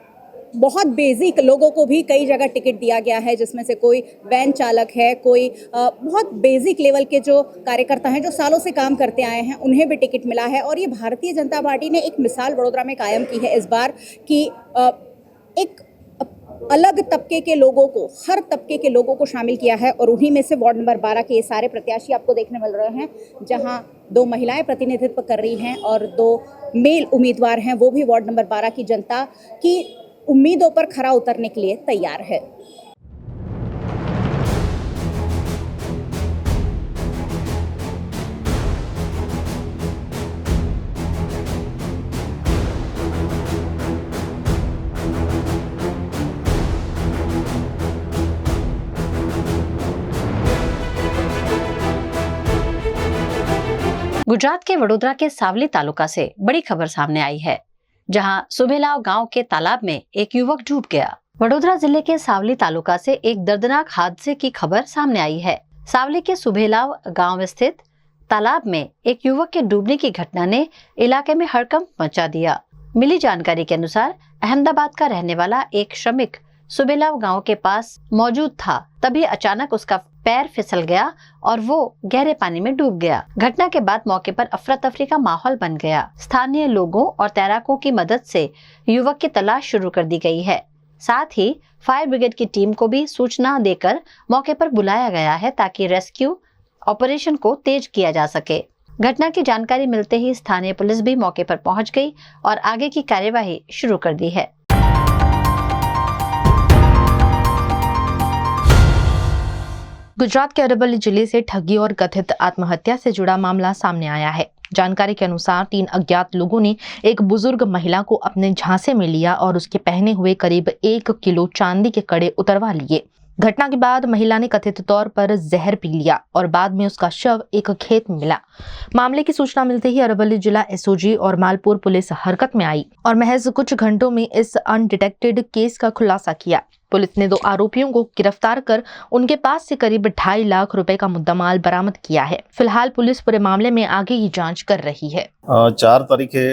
बहुत बेसिक लोगों को भी कई जगह टिकट दिया गया है, जिसमें से कोई वैन चालक है, कोई बहुत बेसिक लेवल के जो कार्यकर्ता हैं जो सालों से काम करते आए हैं, उन्हें भी टिकट मिला है. और ये भारतीय जनता पार्टी ने एक मिसाल वडोदरा में कायम की है इस बार कि एक अलग तबके के लोगों को, हर तबके के लोगों को शामिल किया है. और उन्हीं में से वार्ड नंबर 12 के ये सारे प्रत्याशी आपको देखने मिल रहे हैं, जहां 2 महिलाएं प्रतिनिधित्व कर रही हैं और 2 मेल उम्मीदवार हैं. वो भी वार्ड नंबर 12 की जनता की उम्मीदों पर खरा उतरने के लिए तैयार है. गुजरात के वडोदरा के सावली तालुका से बड़ी खबर सामने आई है, जहां सुभेलाव गांव के तालाब में एक युवक डूब गया। वडोदरा जिले के सावली तालुका से एक दर्दनाक हादसे की खबर सामने आई है। सावली के सुभेलाव गांव स्थित तालाब में एक युवक के डूबने की घटना ने इलाके में हड़कंप मचा दिया। मिली जानकारी के अनुसार अहमदाबाद का रहने वाला एक श्रमिक सुबेलाव गांव के पास मौजूद था, तभी अचानक उसका पैर फिसल गया और वो गहरे पानी में डूब गया। घटना के बाद मौके पर अफरा तफरी का माहौल बन गया। स्थानीय लोगों और तैराकों की मदद से युवक की तलाश शुरू कर दी गई है। साथ ही फायर ब्रिगेड की टीम को भी सूचना देकर मौके पर बुलाया गया है, ताकि रेस्क्यू ऑपरेशन को तेज किया जा सके। घटना की जानकारी मिलते ही स्थानीय पुलिस भी मौके पर पहुंच गई और आगे की कार्यवाही शुरू कर दी है। गुजरात के अरवली जिले से ठगी और कथित आत्महत्या से जुड़ा मामला सामने आया है। जानकारी के अनुसार 3 अज्ञात लोगों ने एक बुजुर्ग महिला को अपने झांसे में लिया और उसके पहने हुए करीब 1 किलो चांदी के कड़े उतरवा लिए। घटना के बाद महिला ने कथित तौर पर जहर पी लिया और बाद में उसका शव एक खेत में मिला। मामले की सूचना मिलते ही अरवली जिला एसओजी और मालपुर पुलिस हरकत में आई और महज कुछ घंटों में इस अनडिटेक्टेड केस का खुलासा किया। पुलिस ने 2 आरोपियों को गिरफ्तार कर उनके पास से करीब 2.5 लाख रुपए का मुद्दामाल बरामद किया है। फिलहाल पुलिस पूरे मामले में आगे की जांच कर रही है। 4 तारीखे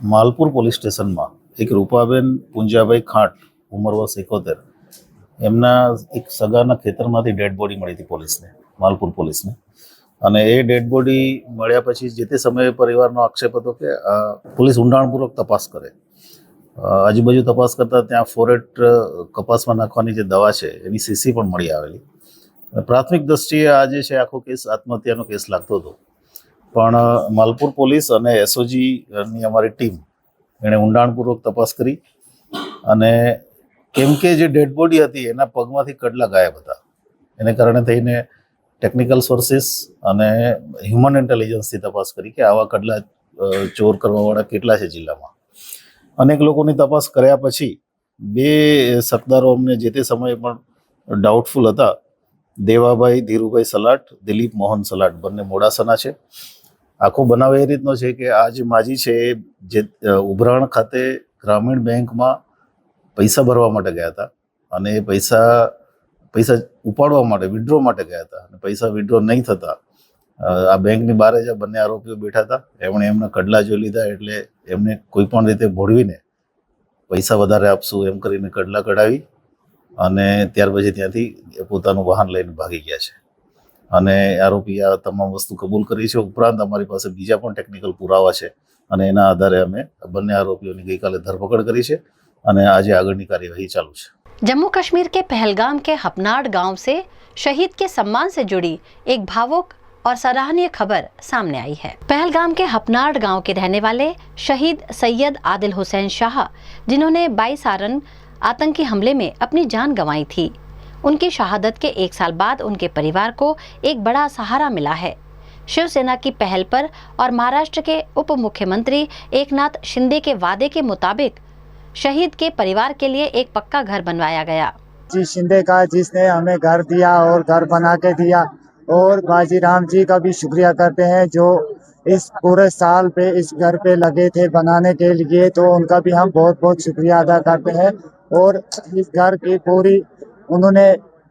मालपुर पोलीस स्टेशનમાં એક રૂપાબેન પુંજાભાઈ ખાટ ઉંમર વર્ષ 71 એમના એક સગાના ખેતરમાંથી ડેડ બોડી મળી હતી પોલીસને, માલપુર પોલીસને, અને એ ડેડ બોડી મળ્યા પછી જે તે સમયે પરિવારનો આક્ષેપ હતો કે પોલીસ ઊંડાણપૂર્વક તપાસ કરે। આજુબાજુ તપાસ કરતા ત્યાં ફોરેટ કપાસમાં નાખવાની જે દવા છે એની સીસી પણ મળી આવેલી। પ્રાથમિક દ્રષ્ટિએ આ જે છે આખો કેસ આત્મહત્યાનો કેસ લાગતો હતો, પણ માલપુર પોલીસ અને એસઓજીની અમારી ટીમ એણે ઊંડાણપૂર્વક તપાસ કરી અને કેમ કે જે ડેડ બોડી હતી એના પગમાંથી કડલા ગાયબ હતા, એને કારણે થઈને ટેકનિકલ સોર્સિસ અને હ્યુમન ઇન્ટેલિજન્સથી તપાસ કરી કે આવા કડલા ચોર કરવાવાળા કેટલા છે જિલ્લામાં। અનેક લોકોની તપાસ કર્યા પછી 2 શકદારો અમને જે તે સમયે પણ ડાઉટફુલ હતા। દેવાભાઈ ધીરુભાઈ સલાટ, દિલીપ મોહન સલાટ, બંને મોડાસાના છે। આખો બનાવ એ રીતનો છે કે આ જે માજી છે એ જે ઉભરાણ ખાતે ગ્રામીણ બેંકમાં પૈસા ભરવા માટે ગયા હતા અને એ પૈસા ઉપાડવા માટે વિડ્રો માટે ગયા હતા અને પૈસા વિડ્રો નહીં થતા આ બેંકની બહાર જ આ બંને આરોપીઓ બેઠા હતા। એમણે એમના કડલા જોઈ લીધા એટલે એમને કોઈ પણ રીતે ભોળવીને પૈસા વધારે આપશું એમ કરીને કડલા કઢાવી અને ત્યાર પછી ત્યાંથી પોતાનું વાહન લઈને ભાગી ગયા છે અને આરોપી આ તમામ વસ્તુ કબૂલ કરી છે। ઉપરાંત અમારી પાસે બીજા પણ ટેકનિકલ પુરાવા છે અને એના આધારે અમે બંને આરોપીઓની ગઈકાલે ધરપકડ કરી છે અને આજે આગળની કાર્યવાही ચાલુ છે। जम्मू कश्मीर के पहलगाम के हपनाड़ गांव से शहीद के सम्मान से जुड़ी एक भावुक और सराहनीय खबर सामने आई है। पहलगाम के हपनाड़ गांव के रहने वाले शहीद सैयद आदिल हुसैन शाह, जिन्होंने 22 सारन आतंकी हमले में अपनी जान गंवाई थी, उनकी शहादत के 1 साल बाद उनके परिवार को एक बड़ा सहारा मिला है। शिवसेना की पहल पर और महाराष्ट्र के उप मुख्यमंत्री एकनाथ शिंदे के वादे के मुताबिक शहीद के परिवार के लिए एक पक्का घर बनवाया गया। जी शिंदे का, जिसने हमें घर दिया और घर बना के दिया, और बाजी राम जी का भी शुक्रिया करते हैं जो इस पूरे साल पे इस घर पे लगे थे बनाने के लिए, तो उनका भी हम बहुत बहुत शुक्रिया अदा करते हैं। और इस घर की पूरी उन्होंने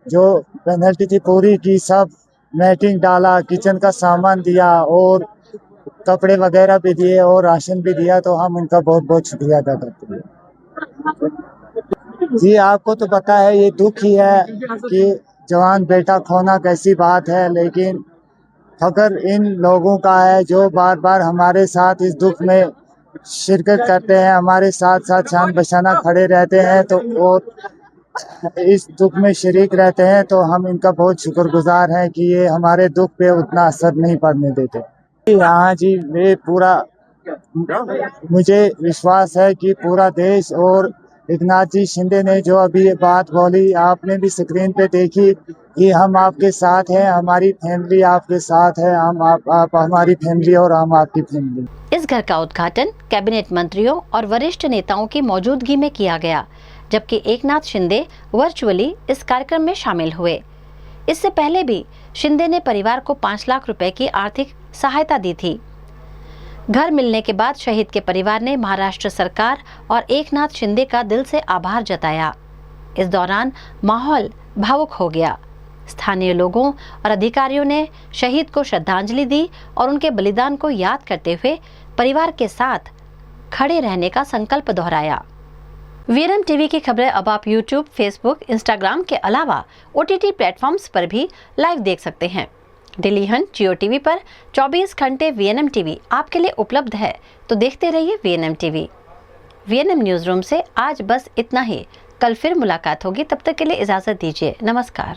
जो पेनल्टी थी पूरी की, सब मैटिंग डाला, किचन का सामान दिया और कपड़े वगैरह भी दिए और राशन भी दिया, तो हम उनका बहुत बहुत शुक्रिया अदा करते हैं। जी आपको तो पता है ये दुख ही है कि जवान बेटा खोना कैसी बात है, लेकिन फकर इन लोगों का है जो बार बार हमारे साथ इस दुख में शिरकत करते हैं, हमारे साथ साथ शान बशाना खड़े रहते हैं, तो और इस दुख में शरीक रहते हैं, तो हम इनका बहुत शुक्रगुजार हैं कि ये हमारे दुख पे उतना असर नहीं पड़ने देते। हाँ जी, मैं पूरा मुझे विश्वास है कि पूरा देश और एकनाथ जी शिंदे ने जो अभी ये बात बोली, आपने भी स्क्रीन पे देखी कि हम आपके साथ हैं, हमारी फैमिली आपके साथ है, हम आप हमारी फैमिली और हम आपकी फैमिली। इस घर का उद्घाटन कैबिनेट मंत्रियों और वरिष्ठ नेताओं की मौजूदगी में किया गया, जबकि एकनाथ शिंदे वर्चुअली इस कार्यक्रम में शामिल हुए। इससे पहले भी शिंदे ने परिवार को 5 लाख रुपए की आर्थिक सहायता दी थी। घर मिलने के बाद शहीद के परिवार ने महाराष्ट्र सरकार और एकनाथ शिंदे का दिल से आभार जताया। इस दौरान माहौल भावुक हो गया। स्थानीय लोगों और अधिकारियों ने शहीद को श्रद्धांजलि दी और उनके बलिदान को याद करते हुए परिवार के साथ खड़े रहने का संकल्प दोहराया। वीएनएम टीवी की खबरें अब आप यूट्यूब, फेसबुक, इंस्टाग्राम के अलावा OTT प्लेटफॉर्म्स पर भी लाइव देख सकते हैं। दिल्ली हंट जियो टीवी पर 24 घंटे वीएनएम टीवी आपके लिए उपलब्ध है, तो देखते रहिए VNM TV. VNM news room से आज बस इतना ही। कल फिर मुलाकात होगी, तब तक के लिए इजाजत दीजिए। नमस्कार।